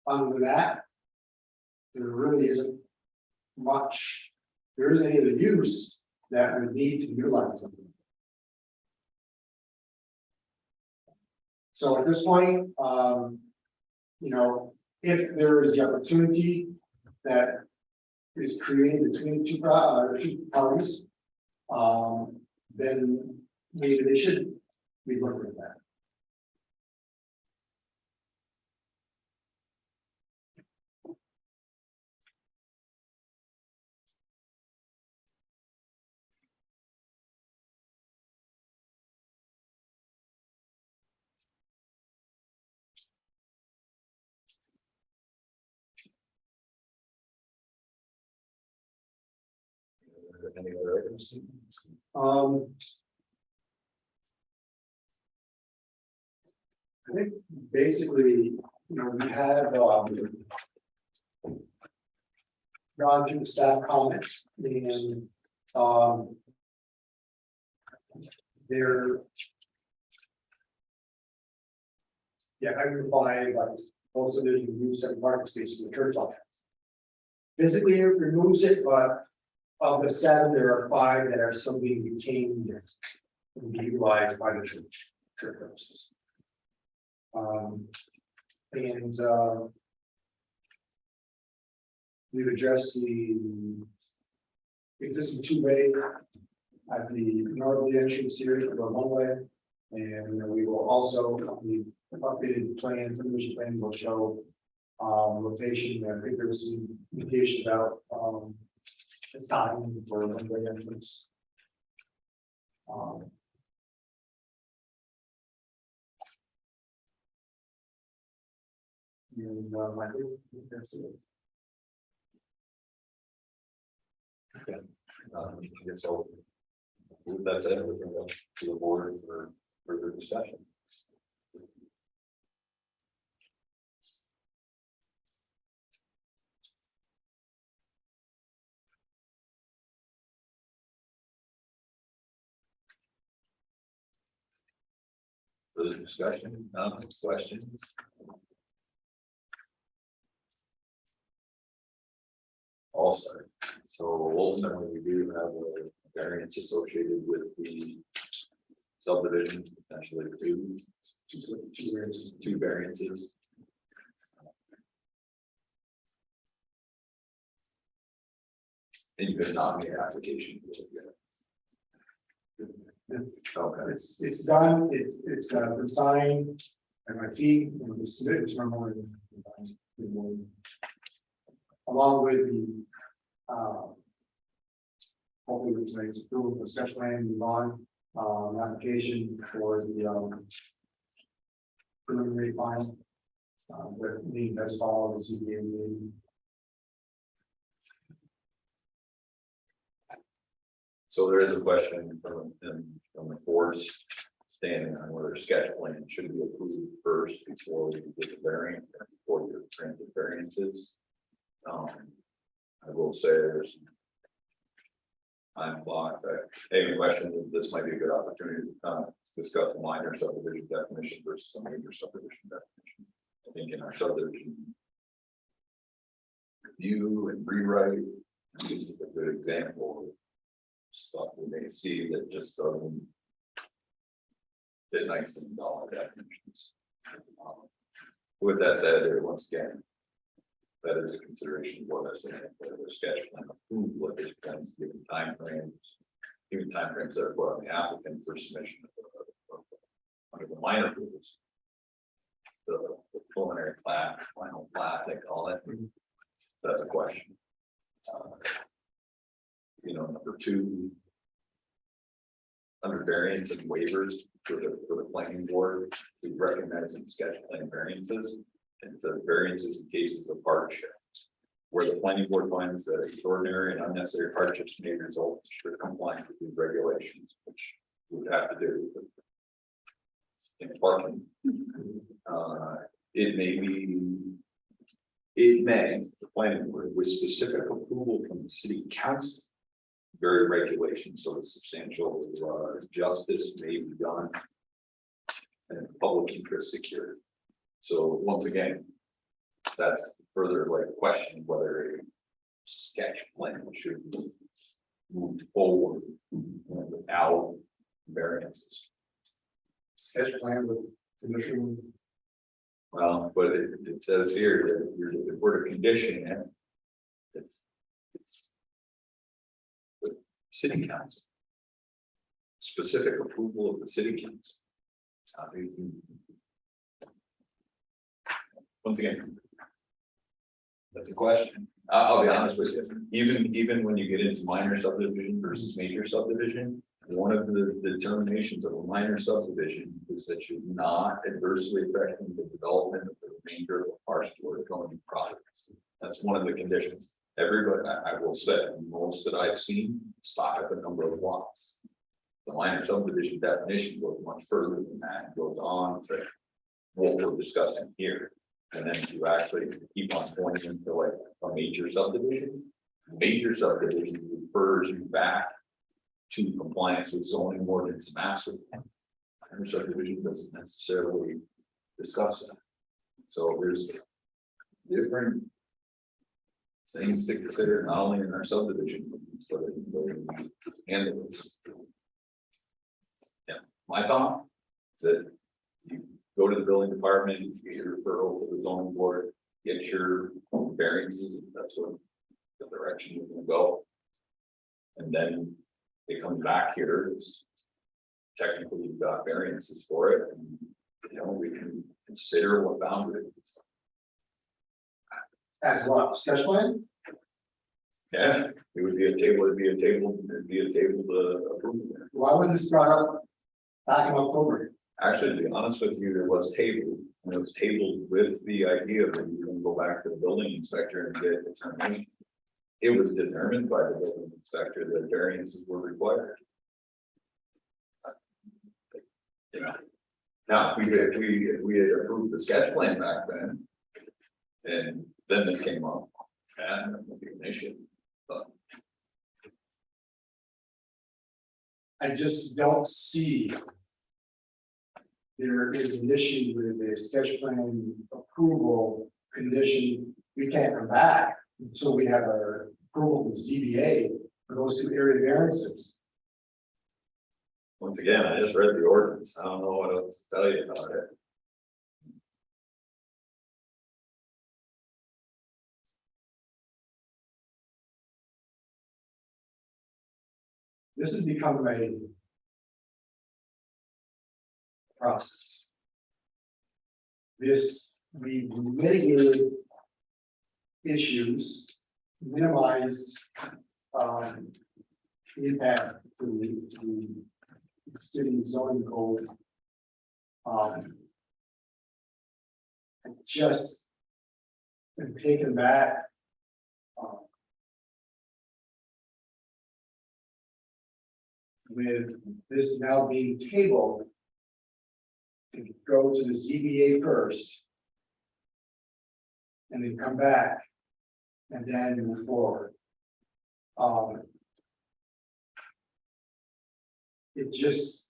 Other than that, there really isn't much, there isn't any of the use that would need to utilize something. So at this point, if there is the opportunity that is created between two parties, then maybe they should be looking at that. Any other items? I think basically, we have, gone through the staff comments and, they're, yeah, I reply, like, also there's use of parking spaces in the church office. Physically, it removes it, but of the 7, there are 5 that are still being retained and utilized by the church purposes. We've addressed the existing 2-way at the northerly entrance here for the 1-way. And we will also, the updated plan, subdivision plan will show location, I think there was some indication about the sign for the 1-way entrance. I think that's it. I guess I'll move that said, we're going to the board for further discussion. Further discussion, comments, questions? Also, so ultimately, we do have a variance associated with the subdivision, potentially two variances. And you could not make an application. Okay. It's done, it's been signed, and my fee, the submitted to along with the, hopefully with tonight's approval for sketch plan, move on, application for the, preliminary final, that need does follow the CBA meeting. So there is a question from the board's standing on whether sketch plan should be approved first before we get the variant, or before you grant the variances. I will say there's time block that any question that this might be a good opportunity to discuss a minor subdivision definition versus a major subdivision definition. I think in our subdivision review and rewrite, this is a good example of stuff we may see that just doesn't fit nice in dollar definitions. With that said, once again, that is a consideration for us, and the sketch plan approved, what it depends, given timeframes. Given timeframes that are put on the applicant for submission of under the minor rules. The preliminary plat, final plat, they call it. That's a question. Number two. Under variance and waivers for the planning board, we recognize in sketch plan variances. And the variances in cases of hardship. Where the planning board finds that extraordinary and unnecessary hardships may result in compliance with these regulations, which we would have to do. In parking. It may, the planning board, with specific approval from the city council. Very regulations, so substantial justice may be done. And public interest secured. So once again, that's further like question whether a sketch plan should be moved forward without variances. Sketch plan with condition. Well, but it says here that if we're to condition it, it's the city council. Specific approval of the city council. Once again. That's a question. I'll be honest with you, even when you get into minor subdivision versus major subdivision. One of the determinations of a minor subdivision is that you're not adversely affecting the development of the remainder of the parcel or adjoining properties. That's one of the conditions. Everybody, I will say, most that I've seen stop at the number of lots. The minor subdivision definition goes much further than that, and goes on to what we're discussing here. And then you actually keep on pointing into like a major subdivision. Major subdivision refers you back to compliance with zoning ordinance and master plan. Minor subdivision doesn't necessarily discuss that. So there's different things to consider, not only in our subdivision, but in handles. Yeah, my thought is that you go to the building department, you get your referral to the zoning board, get your variances, if that's what the direction you're gonna go. And then it comes back here, it's technically you've got variances for it, and we can consider what boundary it is. As what, sketch plan? Yeah, it would be a table, it'd be a table to approve there. Why wasn't this brought up back in October? Actually, to be honest with you, it was tabled, and it was tabled with the idea that you can go back to the building inspector and get determination. It was determined by the building inspector that variances were required. Now, if we had approved the sketch plan back then, and then this came up, and it would be an issue, but. I just don't see. There is an issue with a sketch plan approval condition. We can't come back until we have our approval from ZBA for those two area variances. Once again, I just read the ordinance. I don't know what else to tell you about it. This has become a process. We mitigated issues, minimized impact to the city zoning code. Just been taken back. With this now being tabled. To go to the ZBA first. And then come back. And then move forward. It just.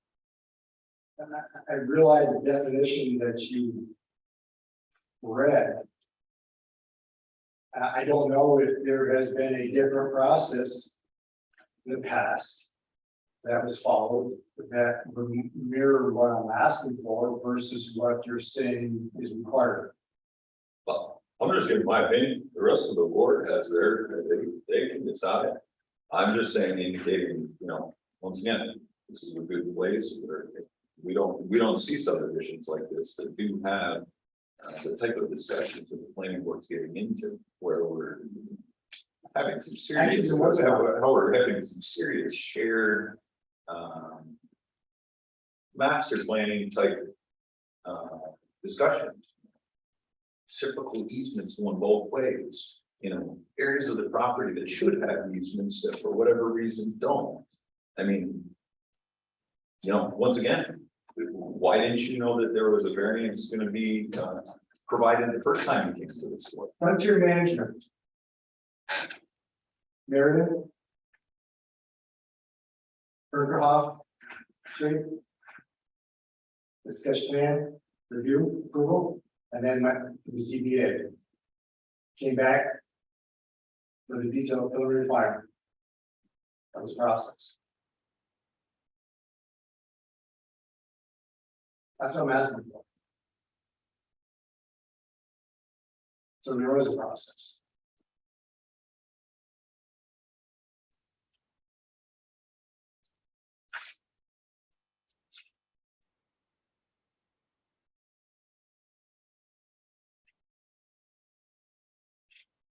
I realize the definition that you read. I don't know if there has been a different process in the past that was followed that would mirror what I'm asking for versus what you're saying is required. Well, I'm just giving my opinion, the rest of the board has their, they can decide. I'm just saying, indicating, once again, this is a good place where we don't see subdivisions like this that do have the type of discussions that the planning board's getting into, where we're having some serious, Actually, what's about- how we're having some serious shared master planning type discussions. Reciprocal easements going both ways, areas of the property that should have easements that for whatever reason don't. I mean, once again, why didn't you know that there was a variance gonna be provided the first time you came to this board? Frontier management. Meredith. Bergerhoff. Street. Discussion plan, review, approval, and then went to the CBA. Came back. For the detailed preliminary requirement. That was the process. That's what I'm asking for. So there was a process.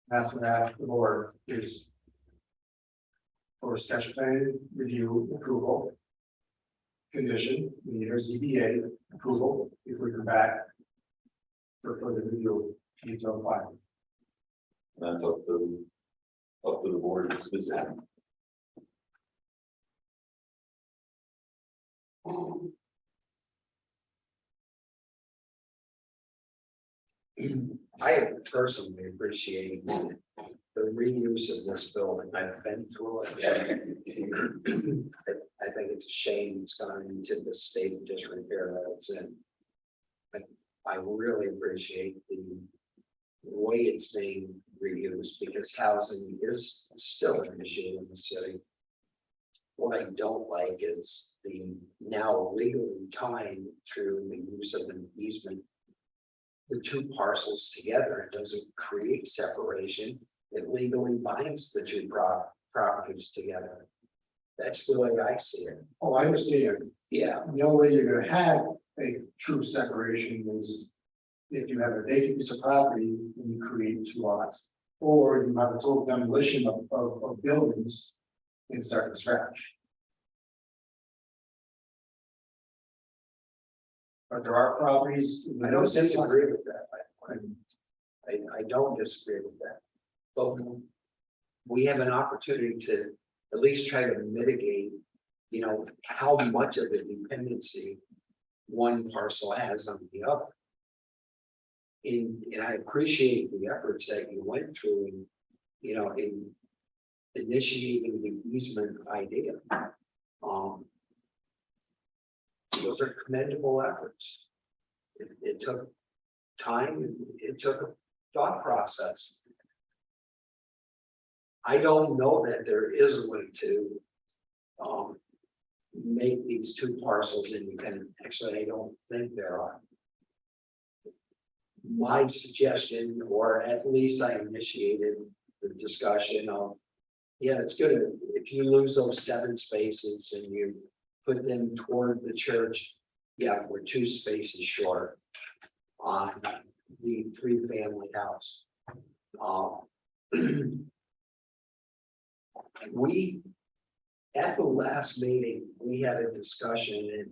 That's what I asked the board is. For sketch plan review approval. Condition, we need our ZBA approval if we come back. For further review, detailed file. That's up to the board to decide. I personally appreciate the reuse of this building. I've been through it. I think it's a shame it's gone into the state of disrepair that it's in. I really appreciate the way it's being reused because housing is still an issue in the city. What I don't like is the now legally tying through the use of an easement. The two parcels together, it doesn't create separation, it legally binds the two properties together. That's the way I see it. Oh, I understand. Yeah, The only way you're gonna have a true separation is. If you have a vacant piece of property and you create two lots. Or you have a total demolition of buildings. And start from scratch. But there are properties. I don't disagree with that. I don't disagree with that. But we have an opportunity to at least try to mitigate, how much of the dependency one parcel has on the other. And I appreciate the efforts that you went through in initiating the easement idea. Those are commendable efforts. It took time, it took a thought process. I don't know that there is a way to make these two parcels independent. Actually, I don't think there are. My suggestion, or at least I initiated the discussion of, yeah, it's good if you lose those 7 spaces and you put them toward the church. Yeah, we're 2 spaces short on the 3-family house. We, at the last meeting, we had a discussion and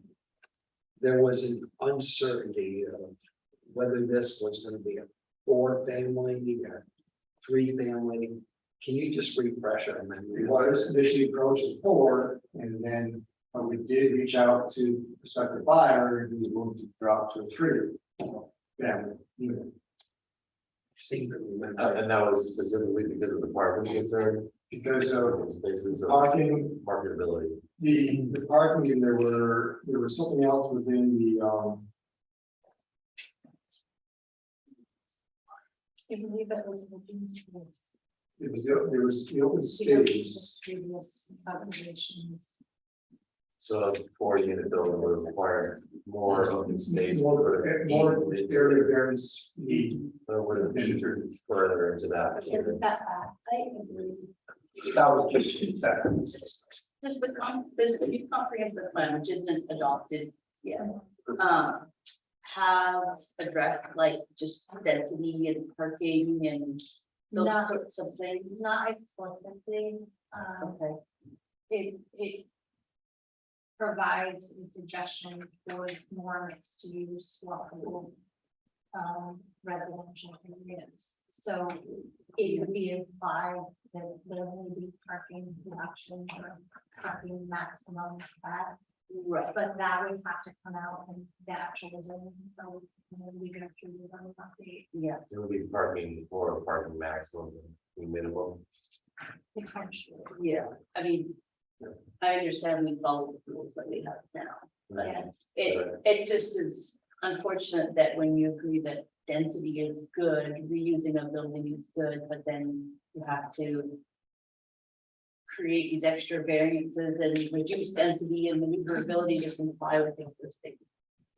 there was an uncertainty of whether this was going to be a 4-family or 3-family. Can you just refresh our memory? It was initially approached as 4, and then we did reach out to prospective buyer, and we moved to drop to a 3 family unit. Seem to remember. And that was specifically because of the parking concern, Because of spaces of parking, marketability. the parking, and there was something else within the I believe it was open space. there was the open space. Previous observations. So a 4 unit building would require more open space. More area variance need. Or would it be further into that? It's that, I agree. That was just that. Does the new comprehensive plan, which isn't adopted yet, have addressed like just density and parking and those No. sorts of things? Not explicitly, Okay, it provides a suggestion for more mixed use, walkable, residential areas. So it would be implied that there will be parking reductions or parking maximum at, right. but that would have to come out in the actual zoning. So we go through the zoning update, Yeah, There would be parking or parking maximum, minimum. potentially. yeah. I mean, I understand we follow the rules that we have now. But Yes. it just is unfortunate that when you agree that density is good, reusing a building is good, but then you have to create these extra variances and reduce density and maneuverability to comply with the existing.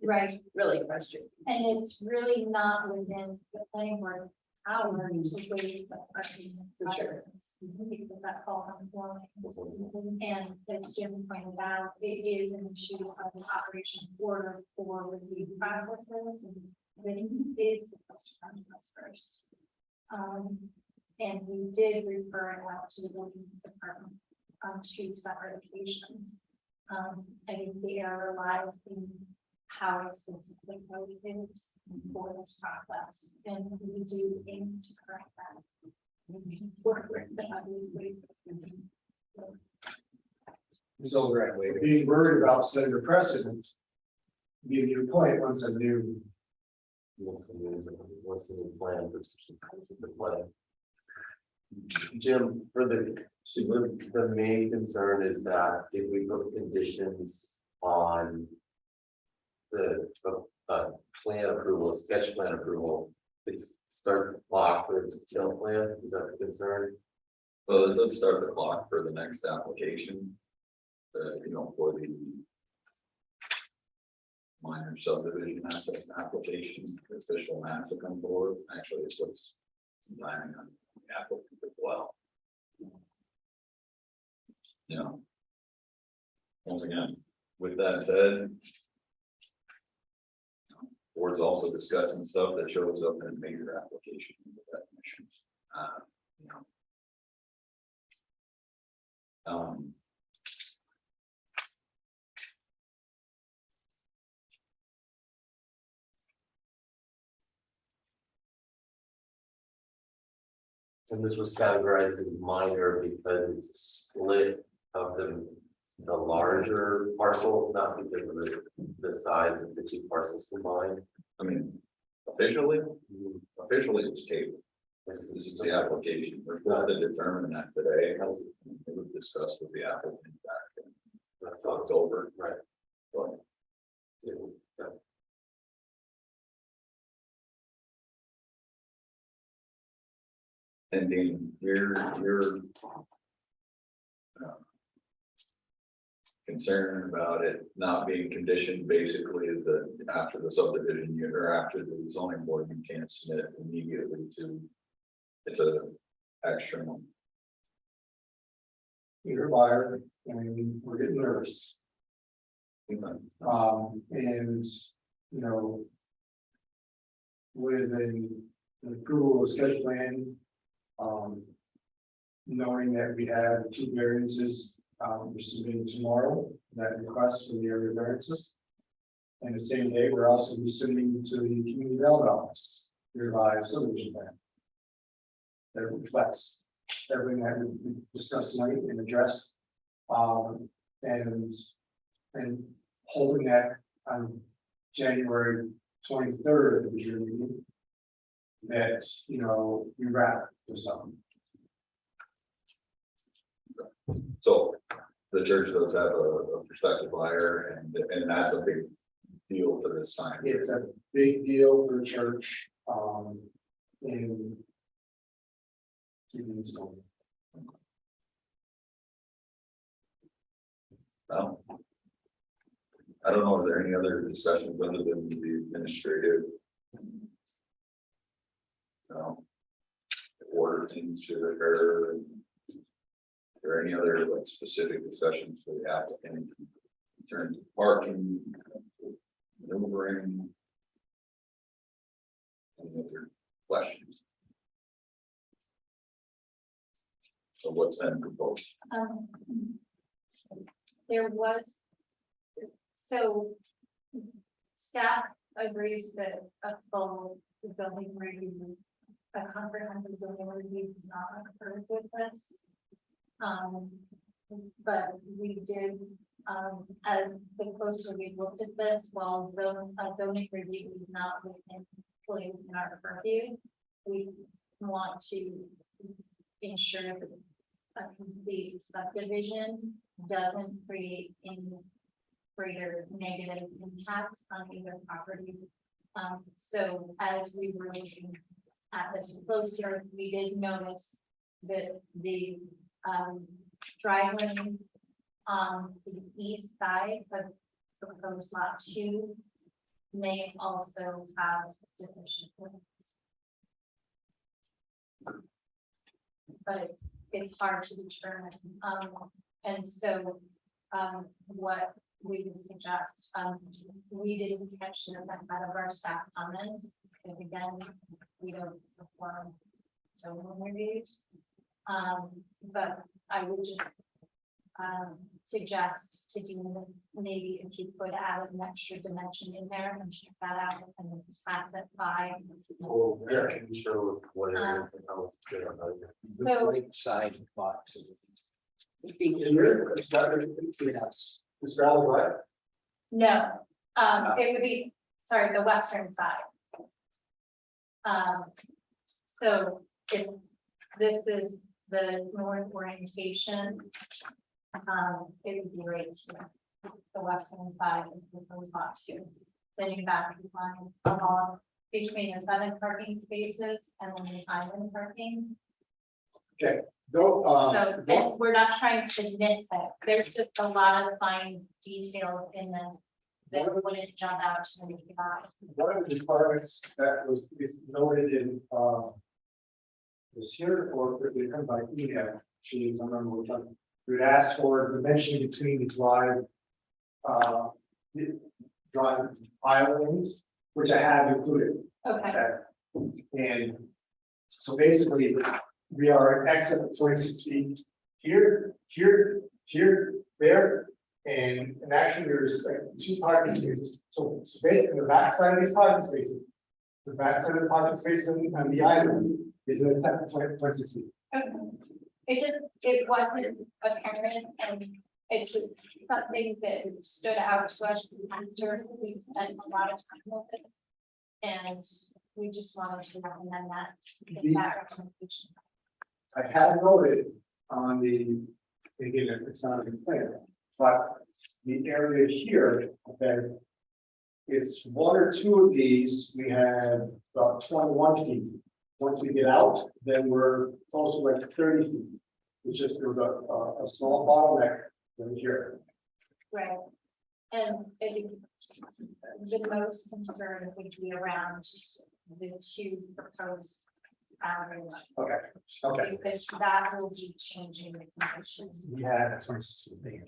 Right. Really frustrating. And it's really not within the planning board power to waive the parking. For sure. requirements, because that falls on the zoning. And as Jim pointed out, it is an issue of the operation order for review processes. And this is supposed to come to us first. And we did refer it out to the building department on 2 separate occasions. I think they are alive in how extensive the code is for this process, and we do aim to correct that. We can work with the obviously. So being worried about setting a precedent. Give you a point once a new. What's the new plan? The plan. Jim, for the main concern is that if we put conditions on the plan approval, sketch plan approval, it starts the clock for the detailed plan, is that the concern? Well, let's start the clock for the next application. For the minor subdivision application, the official map to come forward, actually, it's what's planning on the applicant as well. Once again, with that said, board's also discussing stuff that shows up in major application definitions. And this was categorized as minor because it's a split of the larger parcel, not because of the size of the 2 parcels combined. I mean, officially it's table. This is the application. We're going to determine that today. It was discussed with the applicant back in October. Right. But Yeah. and then your concern about it not being conditioned basically is that after the subdivision or after the zoning board, you can't submit immediately to. It's a external. You're a buyer, and we're getting nervous. And, with an approval of sketch plan, knowing that we have 2 variances, we're submitting tomorrow, that request for the area variances. And the same day, we're also be submitting to the community development office, revised subdivision plan. That reflects everything that we discussed tonight and addressed. And holding that on January 23rd of the year meeting. That, we wrap this up. So the church does have a prospective buyer and that's a big deal for this time. It's a big deal for the church, in. Keeping this going. Well, I don't know, are there any other discussions other than the administrative? Order things should occur. Are there any other like specific discussions for the applicant in terms of parking, maneuvering? Any other questions? So what's been proposed? There was. So. Staff agrees that a full zoning review, a comprehensive zoning review is not occurred with this. But we did, as the closer we looked at this, while zoning review is not fully in our purview, we want to ensure that a complete subdivision doesn't create any greater negative impacts on either property. So as we were looking at this closer, we did notice that the driveway on the east side of proposed lot 2 may also have deficient limits. But it's hard to determine. And so what we would suggest, we didn't catch this out of our staff comments, because again, we don't perform zoning reviews. But I would just suggest to do maybe if you could add an extra dimension in there and check that out and then pass it by. Well, yeah, can you show what it is and how it's good? The So- right side lot. Yes. Is gravel right? No, it would be, sorry, the western side. So if this is the north orientation, it would be right here, the western side of the proposed lot 2. Then you back line along between the 7 parking spaces and then the island parking. Go, So and we're not trying to nitpick, there's just a lot of fine details in this that wouldn't jump out to me. one of the departments that was is noted in, was here or quickly come by email, she's, I remember which one. We would ask for dimension between the drive islands, which I have included. Okay, And so basically, we are at X of 26 feet here, there. And actually, there's like 2 parking spaces. So basically, the backside of these parking spaces, the backside of the parking space and the island is in a 26 feet. okay. It wasn't apparent and it's just something that stood out to us after we spent a lot of time with it. And we just wanted to recommend that. in that recommendation. I had noted on the, again, it's not clear, but the area here, okay. It's 1 or 2 of these, we have about 21 feet. Once we get out, then we're close to like 30 feet. It's just, there was a small bottleneck right here. Right. And I think the most concern would be around the 2 proposed boundaries. Okay, Because that will be changing the conditions. we had 26 feet.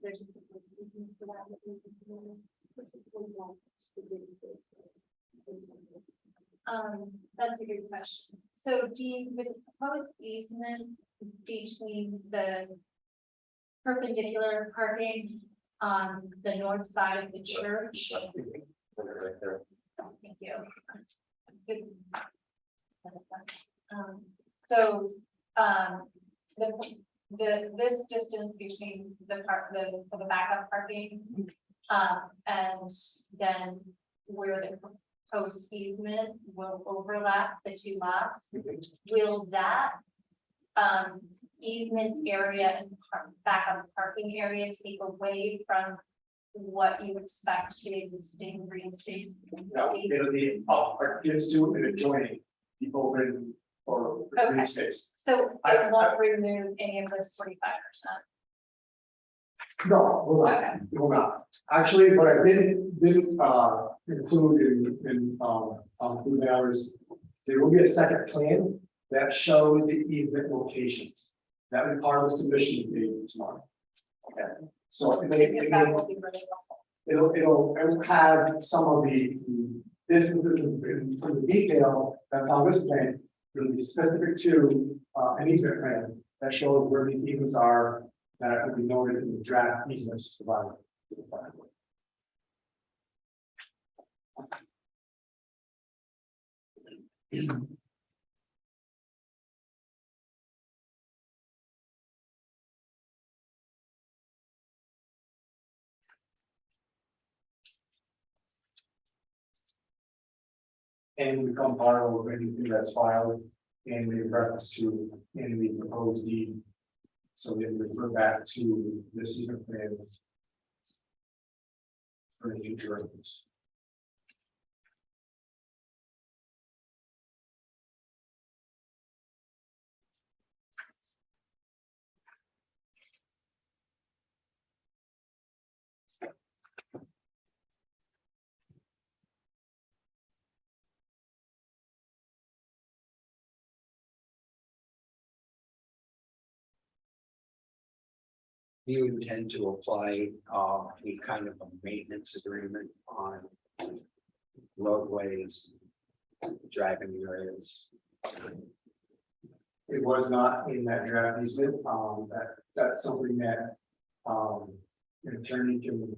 There's. That's a good question. So Dean, with the proposed easement between the perpendicular parking on the north side of the church. Right there. Thank you. Good. So, this distance between the backup parking, and then where the proposed easement will overlap the 2 lots, will that easement area and back on the parking area to take away from what you expect the existing green space? No, it'll be up, or gives to and adjoining the open or green Okay. space. So it won't remove any of this 45%. No, will not, it will not. Actually, what I didn't include include hours, there will be a second plan that shows the easement locations. That will be part of the submission date tomorrow. Okay, so That will be really helpful. it'll have some of the distances and some of the detail that's on this plan. It'll be specific to an easement plan that shows where these easements are, that will be noted in the draft easements provided. to the planning board. And become part of anything that's filed and we reference to in the proposed deed. So they refer back to this easement plan. For the future reference. Do you intend to apply any kind of a maintenance agreement on roadways, driving areas? It was not in that draft easement, that's something that, an attorney can.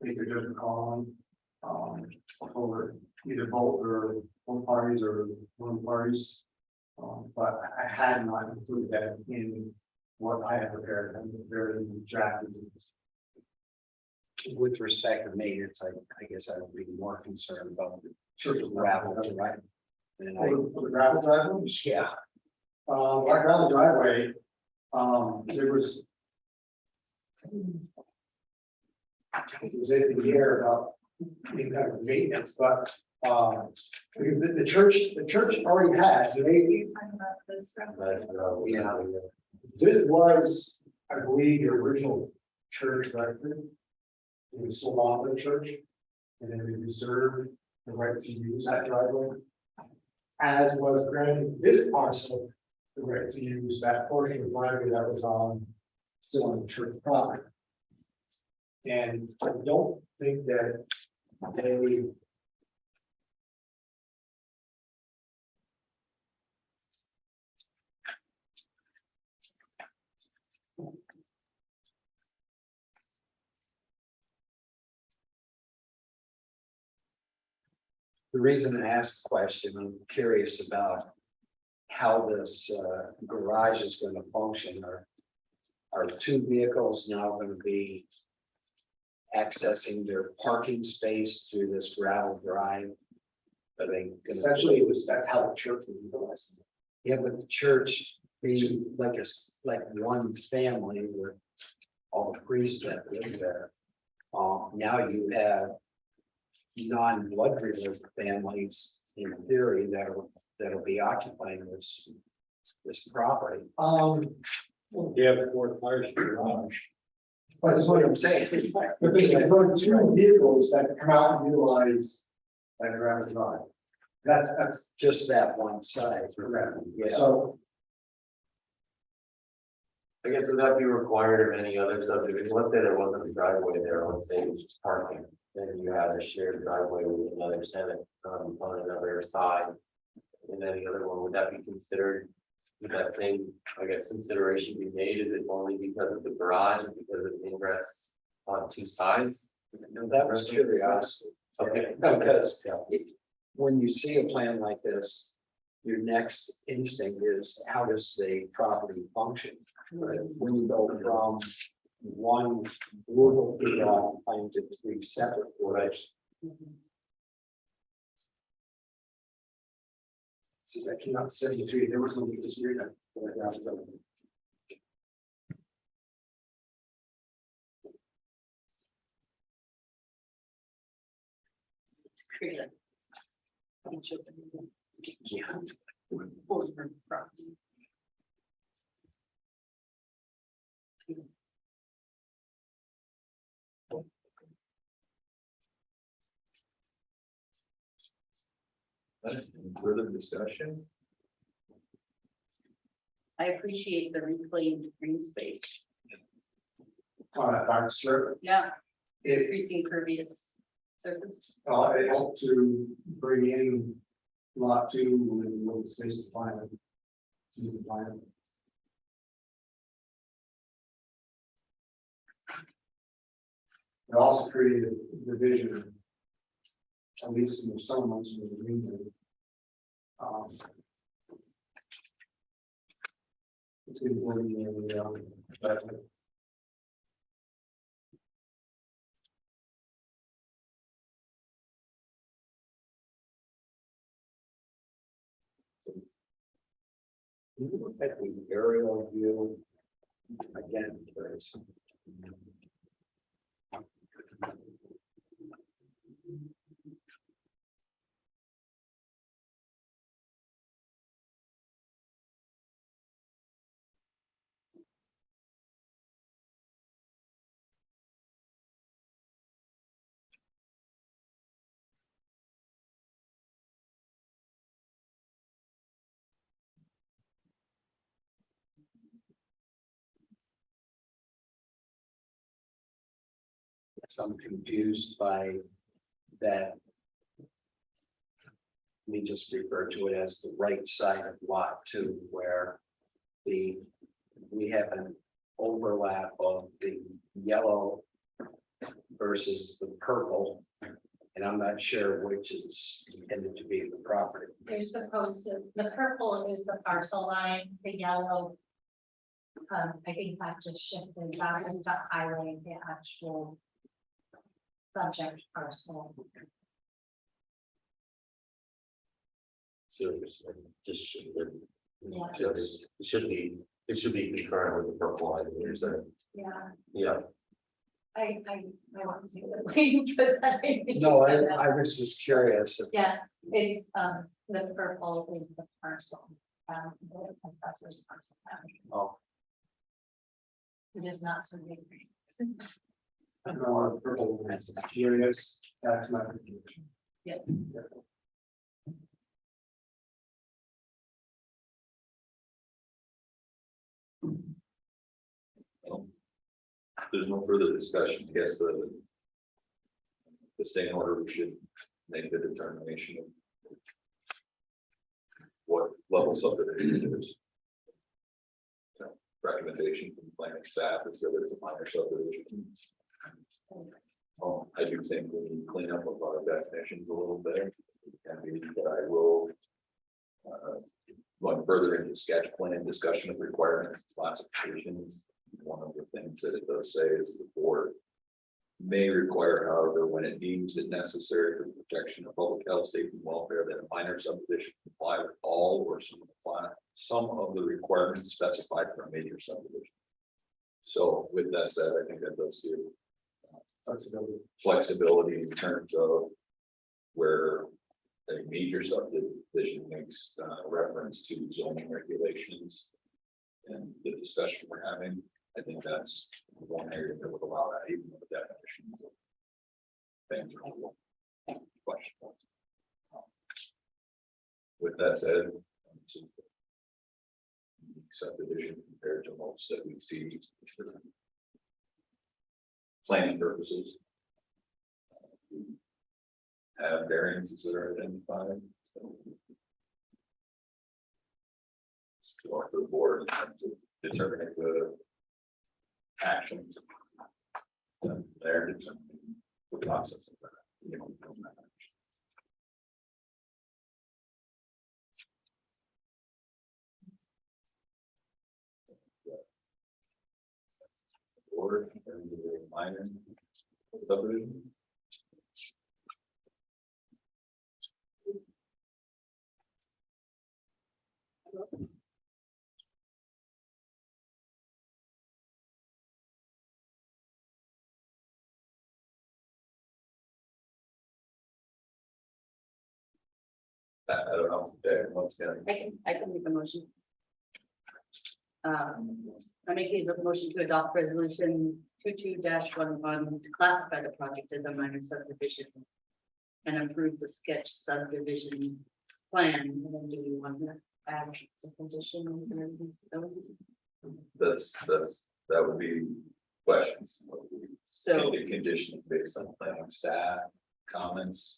Make a judgment call on, for either both or one parties or one parties. But I had not included that in what I have prepared, and prepared in the draft. With respect to maintenance, I guess I would be more concerned about the Church gravel, right? And For the gravel driveway? yeah, Our gravel driveway, there was. It was in here about any kind of maintenance, but, because the church already had, they, Talking about this stuff. yeah, this was, I believe, the original church record. It was sold off to the church, and then we reserved the right to use that driveway. As was granted this parcel, the right to use that portion of the driveway that was on, still on the church property. And I don't think that they. the reason I asked the question, I'm curious about how this garage is going to function. Are two vehicles now going to be accessing their parking space through this gravel drive? Are they gonna, Essentially, it was that how the church was utilizing it. yeah, but the church being like like one family with all the priests that live there. Now you have non-blood related families in theory that'll be occupying this property. Yeah, before the fire garage. But that's what I'm saying. But there's two vehicles that come out and utilize that gravel drive. That's Just that one side. correct. Yeah. So I guess would that be required of any other subdivision? Let's say there wasn't a driveway there, let's say it was just parking. Then you had a shared driveway with another tenant on another side. And then the other one, would that be considered? Would that same, I guess, consideration be made? Is it only because of the garage and because of the ingress on two sides? No, that was curiosity. Okay. Because when you see a plan like this, your next instinct is how does the property function? Right? When you go from one rural plan to three separate ones. See, that came out 73, there was no disagreement. It's creative. Yeah. Any further discussion? I appreciate the reclaimed green space. On that back strip, Yeah, it, increasing pervious surface. it helped to bring in lot 2 with the space to plan. To the plan. It also created division. At least in the summer months with the green. Between the building and the, Can you look at the aerial view again, please? Yes, I'm confused by that. We just refer to it as the right side of lot 2, where we have an overlap of the yellow versus the purple. And I'm not sure which is intended to be the property. They're supposed to, the purple is the parcel line, the yellow. I think that just shifted, that is to highlight the actual. Subject parcel. Seriously, just should, Yeah. it should be concurrent with the purple line, there's that, Yeah, yeah. I want to do it. Waiting for that. No, I was just curious. Yeah, it, the purple is the parcel, the professor's parcel. Oh, It is not so big. I don't know, purple is curious, that's my. Yeah. There's no further discussion, I guess the staying order, we should make the determination of what level subdivision is. You know, recommendation from planning staff is that it's a minor subdivision. I do think we need to clean up a lot of definitions a little bit, and maybe that I will going further into sketch plan discussion of requirements, classifications. One of the things that it does say is the board may require, however, when it deems it necessary for the protection of public health, safety, and welfare, that a minor subdivision comply with all or some of the requirements specified for a major subdivision. So with that said, I think that does give flexibility in terms of where a major subdivision makes reference to zoning regulations and the discussion we're having. I think that's one area that would allow that, even with the definitions of things are a little questionable. With that said, it's a subdivision compared to most that we see for planning purposes. Have variances that are identified. So go up to the board in terms of determining the actions. And they're determining the process of that. You know, order and the minor subdivision. I don't know, once again, I can make a motion. I make a motion to adopt resolution 22-11 to classify the project as a minor subdivision. And approve the sketch subdivision plan, and then do we want to add a condition? that would be questions. So, The condition based on planning staff, comments.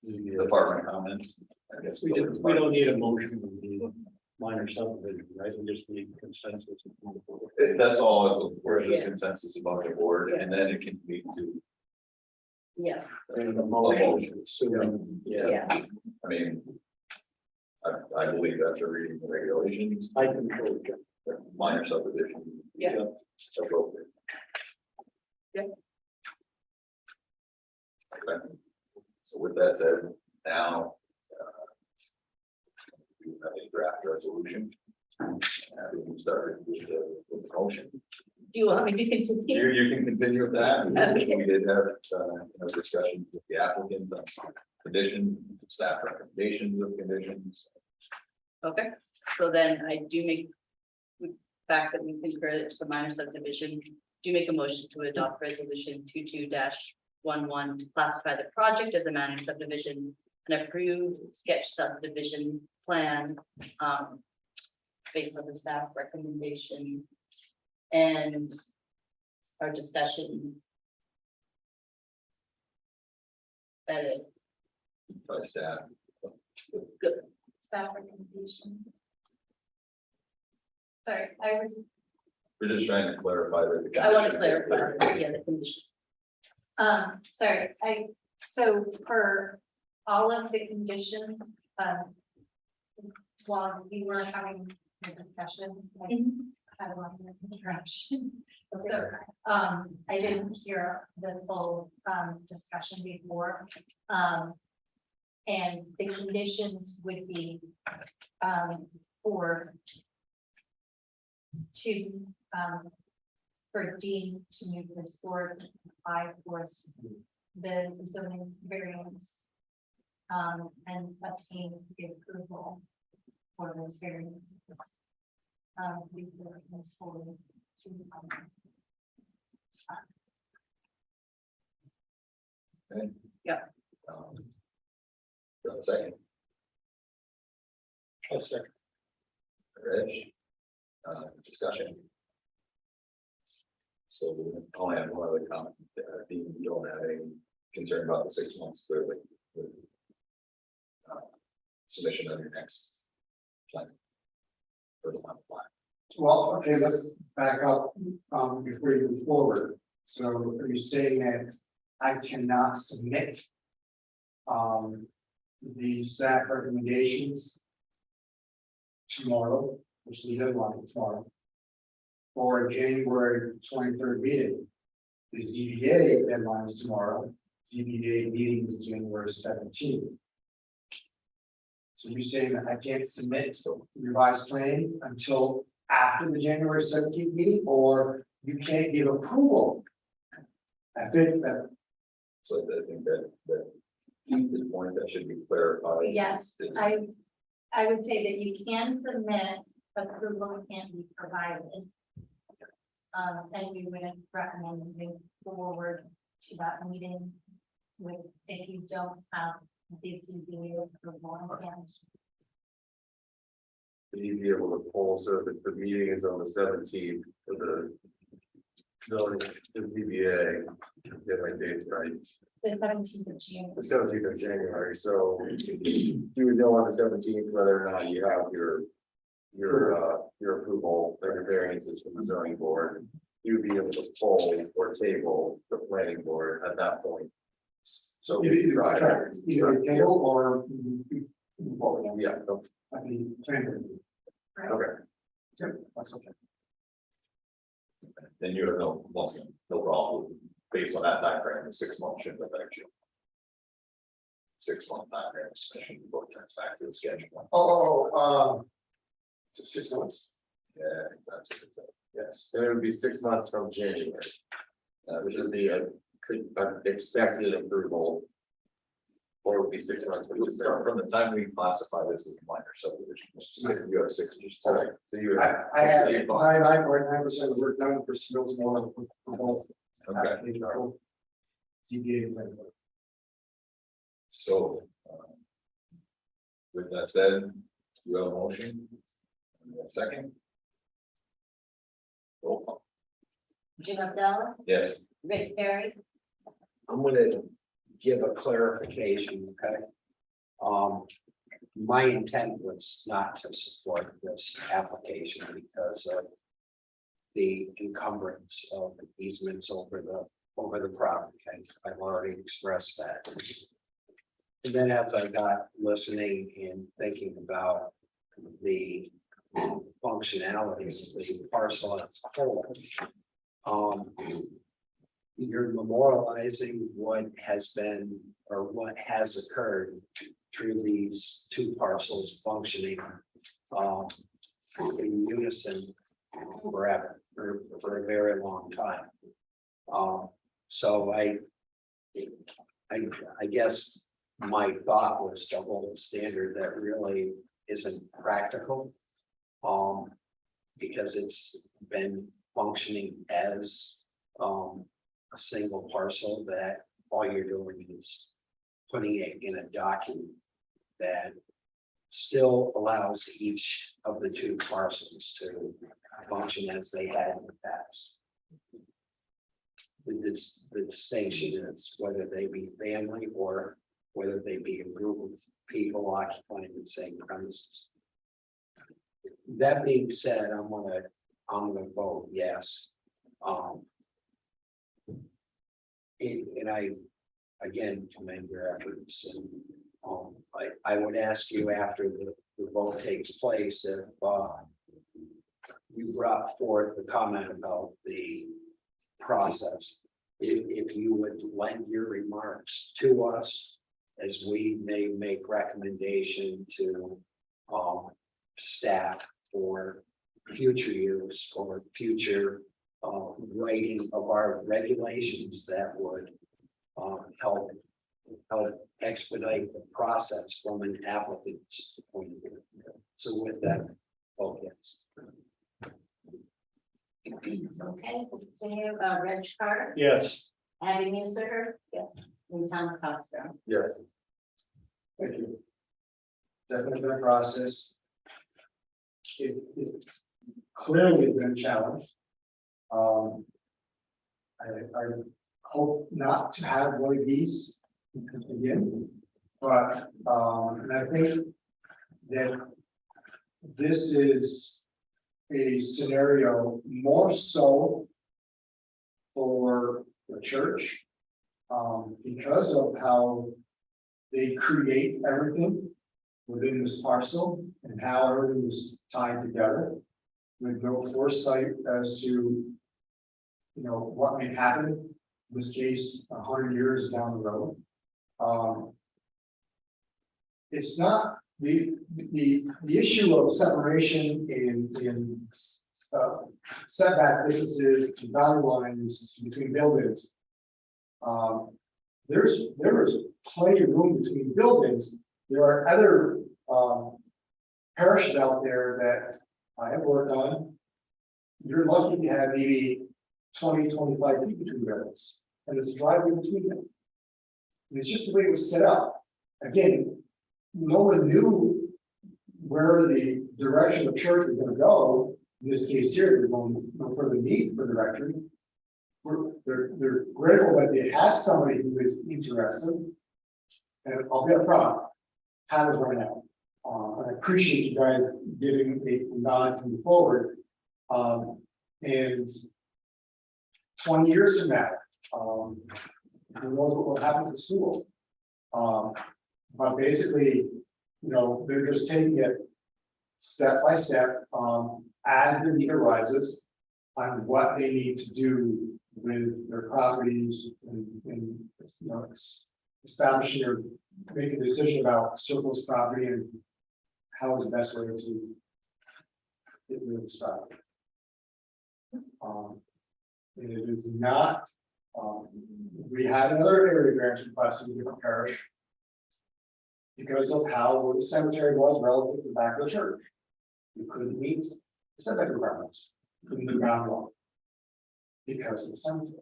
And department comments, I guess. We don't need a motion to the minor subdivision, right? We just need consensus. That's all, where's the Yeah. consensus about the board, and then it can lead to yeah, And the a motion, motion. assuming, yeah, I mean, I believe after reading the regulations, I control it. minor subdivision. Yeah. Appropriate. Yeah. Okay. So with that said, now. We have a draft resolution. And we can start with the motion. do you want me to continue? You can continue with that. Okay. We did have, discussions with the applicant on conditions, staff recommendations of conditions. Okay, so then I do make, with the fact that we concur it's the minor subdivision, do make a motion to adopt resolution 22-11 to classify the project as a minor subdivision and approve sketch subdivision plan, based on the staff recommendation and our discussion. Edit. By staff. Staff recommendation. Sorry, I would, We're just trying to clarify that. the I want to conditions are clarify, clear. yeah, the condition. sorry, so for all of the conditions, while we were having a discussion, like, I had one interruption. So, I didn't hear the full, discussion before. And the conditions would be, for Dean to move this forward, apply for the zoning variance. And obtain the approval for those variances. Before it moves forward to, Okay. Yeah. Got a second, I'll second. Reg, discussion. So we only have one other comment, Dean, you don't have any concern about the 6 months clearly. Submission of your next plan. For the final plan. Well, okay, let's back up, before you move forward. So are you saying that I cannot submit the staff recommendations tomorrow, which is the deadline tomorrow, for January 23rd meeting? The ZBA deadline is tomorrow, ZBA meeting is January 17th. So you're saying that I can't submit revised plan until after the January 17th meeting, or you can't give approval? I think that, So I think that the point that should be clarified. yes, is- I would say that you can submit, approval can't be provided. And we would recommend moving forward to that meeting with, if you don't have the ZBA approval. And You'd be able to pull, so if the meeting is on the 17th for the ZBA, get my dates right, the 17th of June. the 17th of January, so you would know on the 17th whether or not you have your approval, or your variances from the zoning board. You would be able to pull or table the planning board at that point. So. either table or. Yeah, I mean, plan. okay. Yep, that's okay. Then you have once again, no problem, based on that timeframe, the 6 months shouldn't affect you. 6 month timeframe, submission before it turns back to the schedule. So 6 months. Yeah, that's what it said. Yes, and it would be 6 months from January. Which is the expected approval Or it would be 6 months, but just from the time we classify this as a minor subdivision, you have 6 years. So you're. I have 99.9% of work done for Smills Moore. For both. Okay, ZBA and planning board. so. With that said, you have a motion? Second? Roll call. Jim Abdallah, Yes. Rick Perry, I'm gonna give a clarification, okay? My intent was not to support this application because of the encumbrance of easements over the property. I've already expressed that. And then as I got listening and thinking about the functionalities of the parcel as a whole, you're memorializing what has been or what has occurred through these two parcels functioning in unison forever, for a very long time. So I guess my thought was to hold a standard that really isn't practical. Because it's been functioning as a single parcel that all you're doing is putting it in a document that still allows each of the two parcels to function as they had in the past. The distinction is whether they be family or whether they be a group of people occupying the same premises. That being said, I'm gonna vote yes. And I, again, commend your efforts, and I would ask you after the vote takes place if you brought forth the comment about the process, if you would lend your remarks to us as we may make recommendation to staff for future use or future writing of our regulations that would help expedite the process from an applicant's point of view. So with that, vote yes. okay, continue, Reg Carter, Yes. Abby Musser. Yeah. And Tom Coster. Yes. Thank you. Definitely been a process. It clearly been challenged. I hope not to have one of these again, but and I think that this is a scenario more so for the church because of how they create everything within this parcel and how everything is tied together with no foresight as to, what may happen, in this case, 100 years down the road. It's not the issue of separation in setback distances and boundary lines between buildings. There is plenty of room between buildings. There are other parishes out there that I have worked on. You're lucky to have maybe 20, 25 feet between buildings, and there's a driveway between them. And it's just the way it was set up. Again, no one knew where the direction of church was going to go. In this case here, there's no further need for directory. They're grateful that they have somebody who is interested. And I'll be upfront, time is running out. I appreciate you guys giving a nod to move forward. And 20 years from now, who knows what will happen to the school? But basically, they're just taking it step by step, as the need arises on what they need to do with their properties and establishing or making a decision about surplus property and how is the best way to get rid of this property. It is not, we had another area variance request in a different parish. because of how the cemetery was relative to the back of the church. You couldn't meet the setback requirements, couldn't do ground law. Because of the cemetery.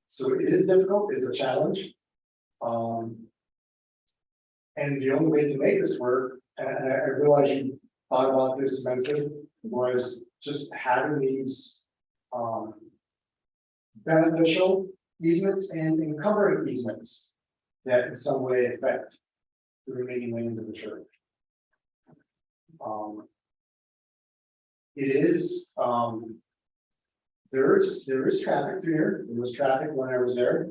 So it is difficult, it's a challenge. And the only way to make this work, and I realize you thought about this immensely, was just having these beneficial easements and encumbering easements that in some way affect the remaining lands of the church. It is, there is traffic through here. There was traffic when I was there.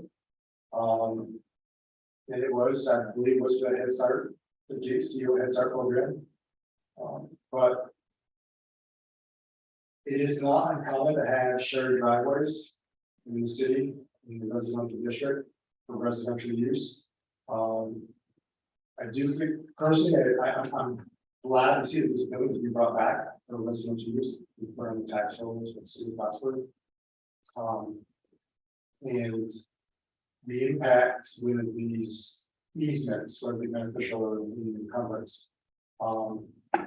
And it was, I believe, was the Head Start, the JCO Head Start program. But it is not uncommon to have shared driveways in the city, in the residential district for residential use. I do think personally, I'm glad to see that this building to be brought back for residential use, for the tax holders for the city of Plattsburgh. And the impact with these easements, whether it be beneficial or encumbrance. I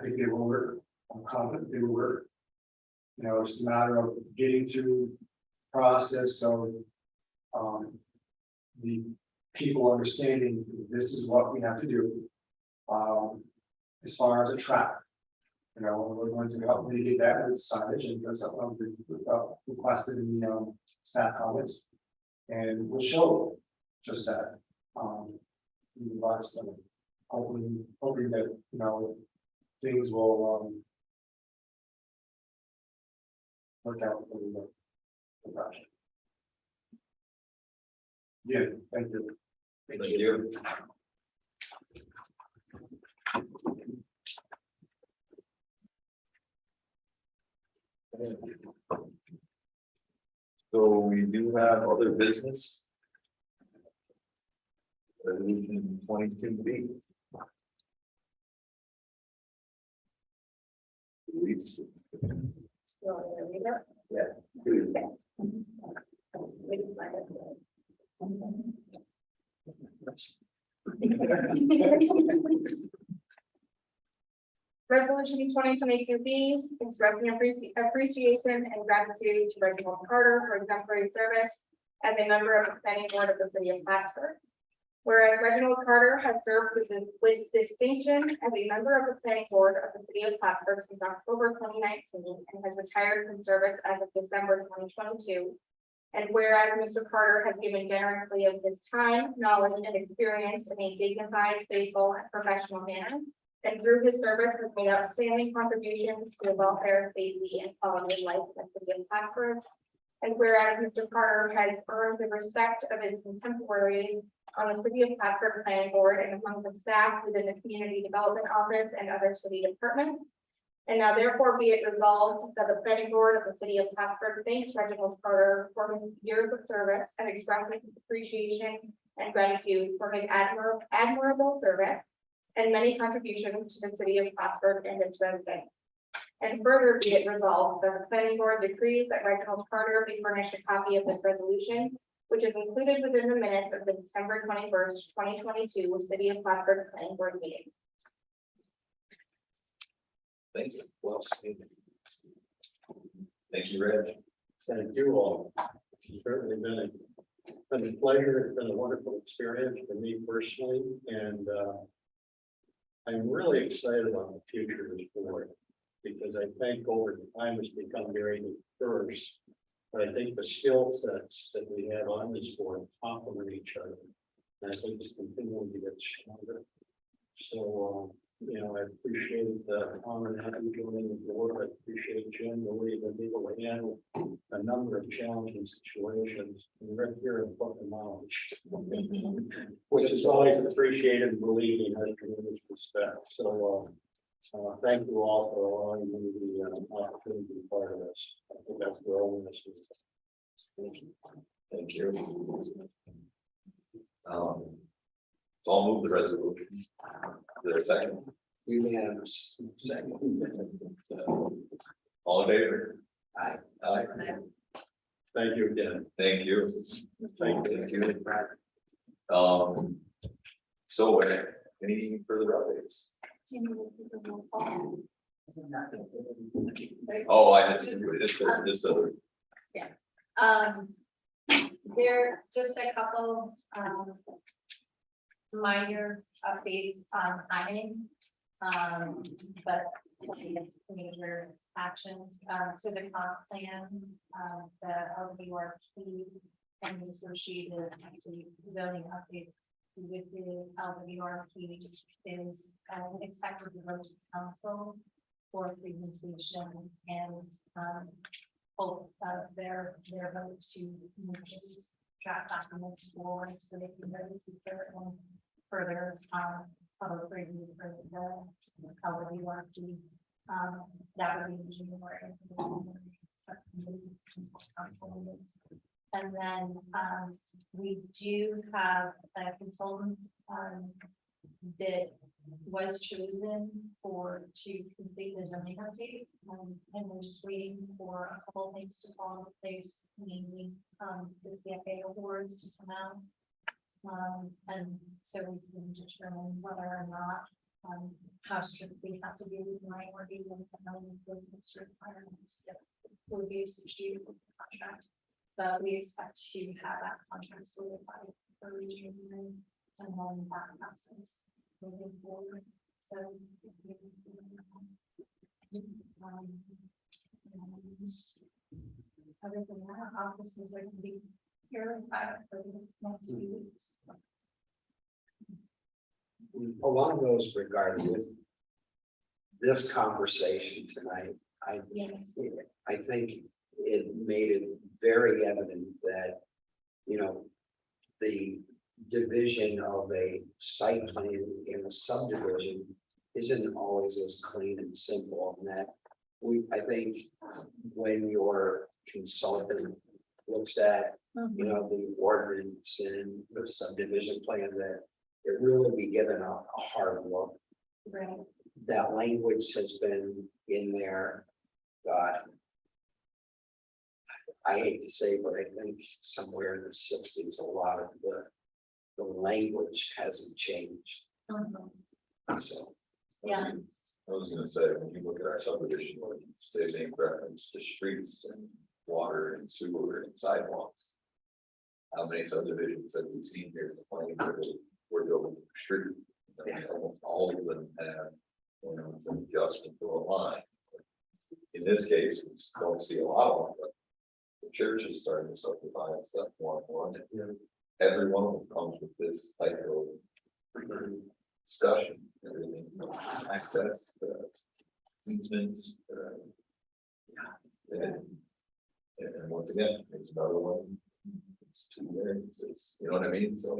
think they will work. I'm confident they will work. You know, it's a matter of getting through the process of the people understanding this is what we have to do. As far as the traffic, you know, we're going to help mitigate that with signage and those requested in the staff comments, and we'll show just that. In the last, hoping that, you know, things will work out for the project. Yeah, thank you. Thank you. So we do have other business. Resolution 22B. Release. Yeah. Please. Resolution 2022B, expressing appreciation and gratitude to Reginald Carter for exemplary service as a member of the planning board of the city of Plattsburgh. Whereas Reginald Carter has served with distinction as a member of the planning board of the city of Plattsburgh since October 2019 and has retired from service as of December 2022. And whereas Mr. Carter has given generously of his time, knowledge, and experience in a dignified, faithful, and professional manner, and through his service has made outstanding contributions to the welfare, safety, and quality of life in the city of Plattsburgh. And whereas Mr. Carter has earned the respect of his contemporaries on the city of Plattsburgh planning board and among the staff within the community development office and other city departments. And now therefore be it resolved that the planning board of the city of Plattsburgh thanks Reginald Carter for his years of service and expresses appreciation and gratitude for his admirable service and many contributions to the city of Plattsburgh and its residents. And further be it resolved that the planning board decrees that Reginald Carter be furnished a copy of this resolution, which is included within the minutes of the December 21st, 2022 City of Plattsburgh Planning Board meeting. Thank you. Well stated. Thank you, Reg. Thank you all. It's certainly been a pleasure. It's been a wonderful experience for me personally, and I'm really excited about the future of this board, because I think over time it's become very diverse. But I think the skill sets that we have on this board complement each other. And I think it's continuing to get stronger. So, you know, I appreciate the honor of having you joining the board. I appreciate Jim, the way you've been able to handle a number of challenging situations. And right here in Buckham Knowledge, which is always appreciated and believed in as tremendous respect. So, thank you all for allowing me the opportunity to be part of this. I think that's where all this is. Thank you. Thank you. So I'll move the resolution. Is there a second? Unanimous. Second. All in favor? Aye. Aye. Thank you again. Thank you. Thank you. Thank you. So, any further updates? Oh, I just other. There are just a couple, minor updates on timing. But major actions, so the comp plan, the LWRP and the associated actually zoning updates with the LWRP is expected to go to council for presentation and, hope of their vote to move these draft documents forward so they can go to their own further, public review for the LWRP. That would be in January. And then, we do have a consultant, that was chosen to complete the zoning update. And we're just waiting for a couple of things to fall into place, mainly, the CFA awards to come out. And so we can determine whether or not, how strict we have to be with minority and business requirements that will be associated with the contract. But we expect to have that contract solidified for January and then that process moving forward. So. Other than that, offices are going to be here for the next few weeks. Along those regards, with this conversation tonight, Yes. I think it made it very evident that, you know, the division of a site plan in a subdivision isn't always as clean and simple, and that I think when your consultant looks at, you know, the ordinance and the subdivision plan, that it really be given a hard look. Right. That language has been in there, God. I hate to say, but I think somewhere in the sixties, a lot of the language hasn't changed, so. Yeah. I was gonna say, when you look at our subdivision, ordinance, they make reference to streets and water and sewer and sidewalks. How many subdivisions have we seen here in the planning where we're building a street? I mean, almost all of them have, you know, it's an adjustment to a line. In this case, we don't see a lot of them, but the church is starting to subdivide stuff more and more. And every one of them comes with this type of discussion, everything, from access, easements, and once again, there's another one. It's two variances, you know what I mean? So,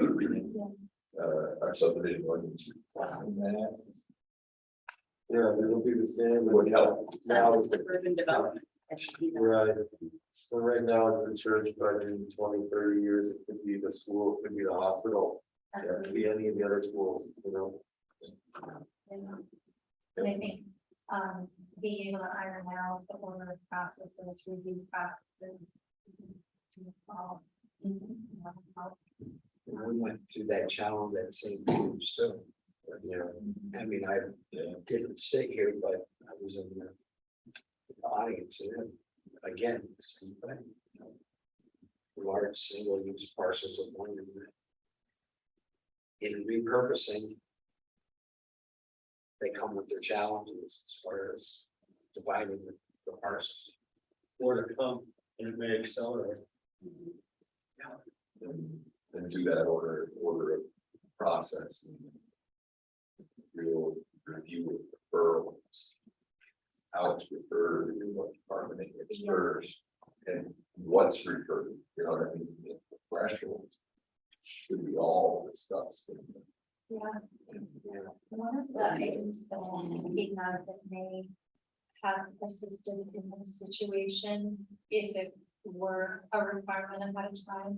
our subdivision ordinance requiring that Yeah, it'll be the same. would help. Now, That's the suburban development. right, so right now, the church, but in 20, 30 years, it could be the school, it could be the hospital. It could be any of the other schools, you know. And I think, being able to iron out the order processes, review processes. To follow. We went through that challenge at St. Peter's too. Yeah. I mean, I didn't sit here, but I was in the audience, and again, same thing. You know, large single-use parcels of land. In repurposing, they come with their challenges as far as dividing the parcels. More to come, and it may accelerate. And do that order of process. And real review of referrals. How it's referred, and what department it gets first, and what's referred, you know what I mean? The thresholds should be all discussed. Yeah. One of the items that I'm thinking of that may have assisted in this situation, if it were a requirement ahead of time,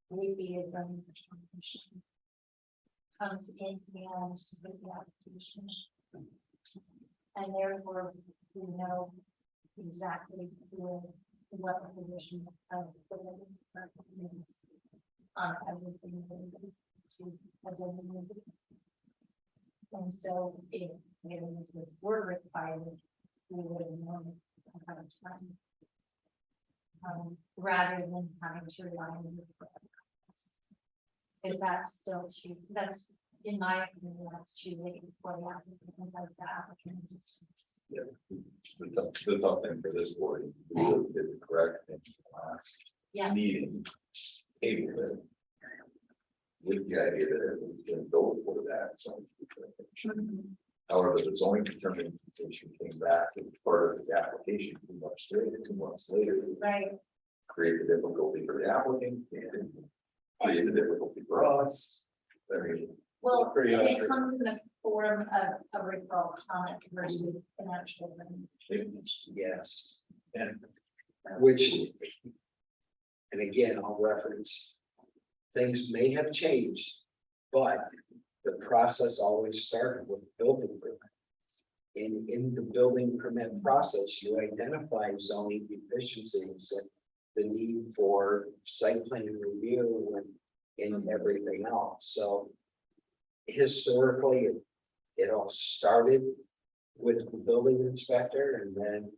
would be a zoning determination. Comes in and with the application. And therefore, we know exactly what the position of the on everything. to. As a and so if variances were required, we would have known ahead of time. Rather than having to rely on. Is that still too, that's, in my opinion, that's too late for the applicant, because the applicant is. The tough thing for this board, we did the correct thing last Yeah. meeting. Table it. With the idea that it was going to go for that, so. However, the zoning determination came back as part of the application 2 months later, 2 months later. Right. Create a difficulty for the applicant and create a difficulty for us. I mean, Well, Pretty it accurate. comes in the form of a referral comment versus an actual. Yes, and which, and again, I'll reference, things may have changed, but the process always started with building permit. In the building permit process, you identify zoning deficiencies and the need for site plan review and everything else, so historically, it all started with the building inspector, and then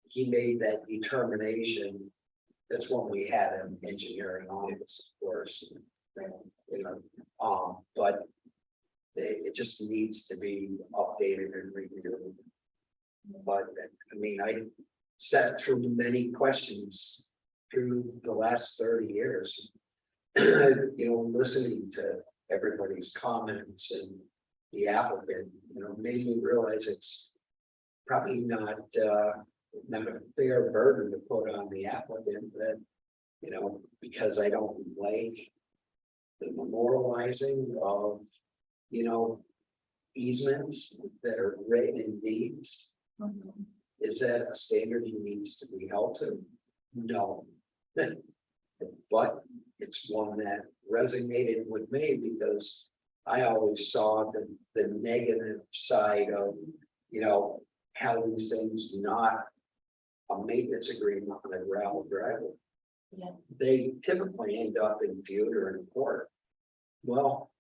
he made that determination. That's when we had an engineering office, of course, you know, but it just needs to be updated and reviewed. But I mean, I sat through many questions through the last 30 years. You know, listening to everybody's comments and the applicant, you know, made me realize it's probably not a fair burden to put on the applicant that, you know, because I don't like the memorializing of, you know, easements that are written in deeds. Is that a standard he needs to be held to? No. But it's one that resonated with me because I always saw the negative side of, you know, how these things not a maintenance agreement on a gravel driveway. Yeah. They typically end up in feud or in court. Well,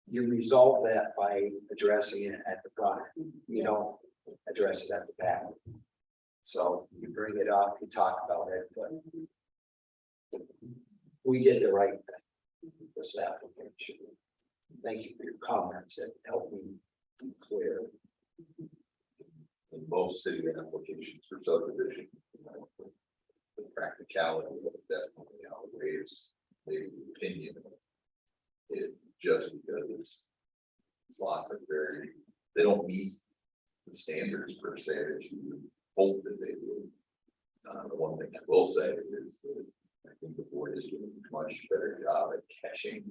you resolve that by addressing it at the front, you don't address it at the back. So you bring it up, you talk about it, but we did the right thing. This application. Thank you for your comments. It helped me be clear. in most city applications for subdivision, you know, the practicality of that outweighs the opinion. It just because it's lots of very, they don't meet the standards per se that you hope that they would. The one thing I will say is that I think the board is doing a much better job at catching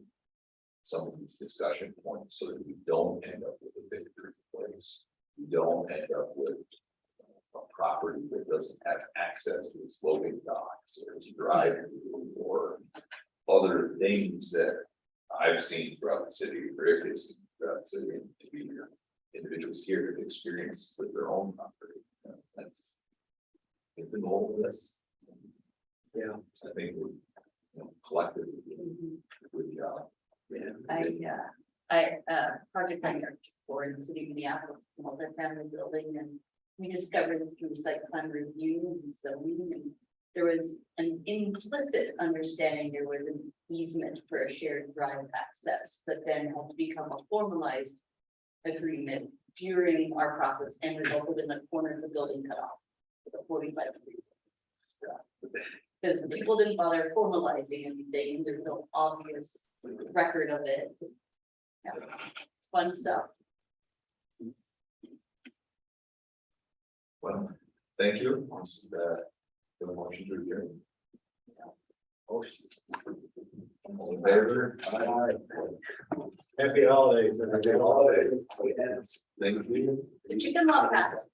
some of these discussion points so that we don't end up with a big place. We don't end up with a property that doesn't have access to its loading docks or its drive or other things that I've seen throughout the city, Rick has seen throughout the city, and we individuals here have experienced with their own property. That's the goal of this. Yeah. I think we, you know, collectively doing a good job. I project manager for the city of Minneapolis, multi-family building, and we discovered through site plan review and zoning, and there was an implicit understanding there was an easement for a shared drive access that then had to become a formalized agreement during our process and resulted in the corner of the building cut off with a 45 degree. Because the people didn't bother formalizing anything, there's no obvious record of it. Yeah, fun stuff. Well, thank you. The motion to adjourn. All in favor? Happy holidays. Happy holidays. Thank you. The chicken law passed.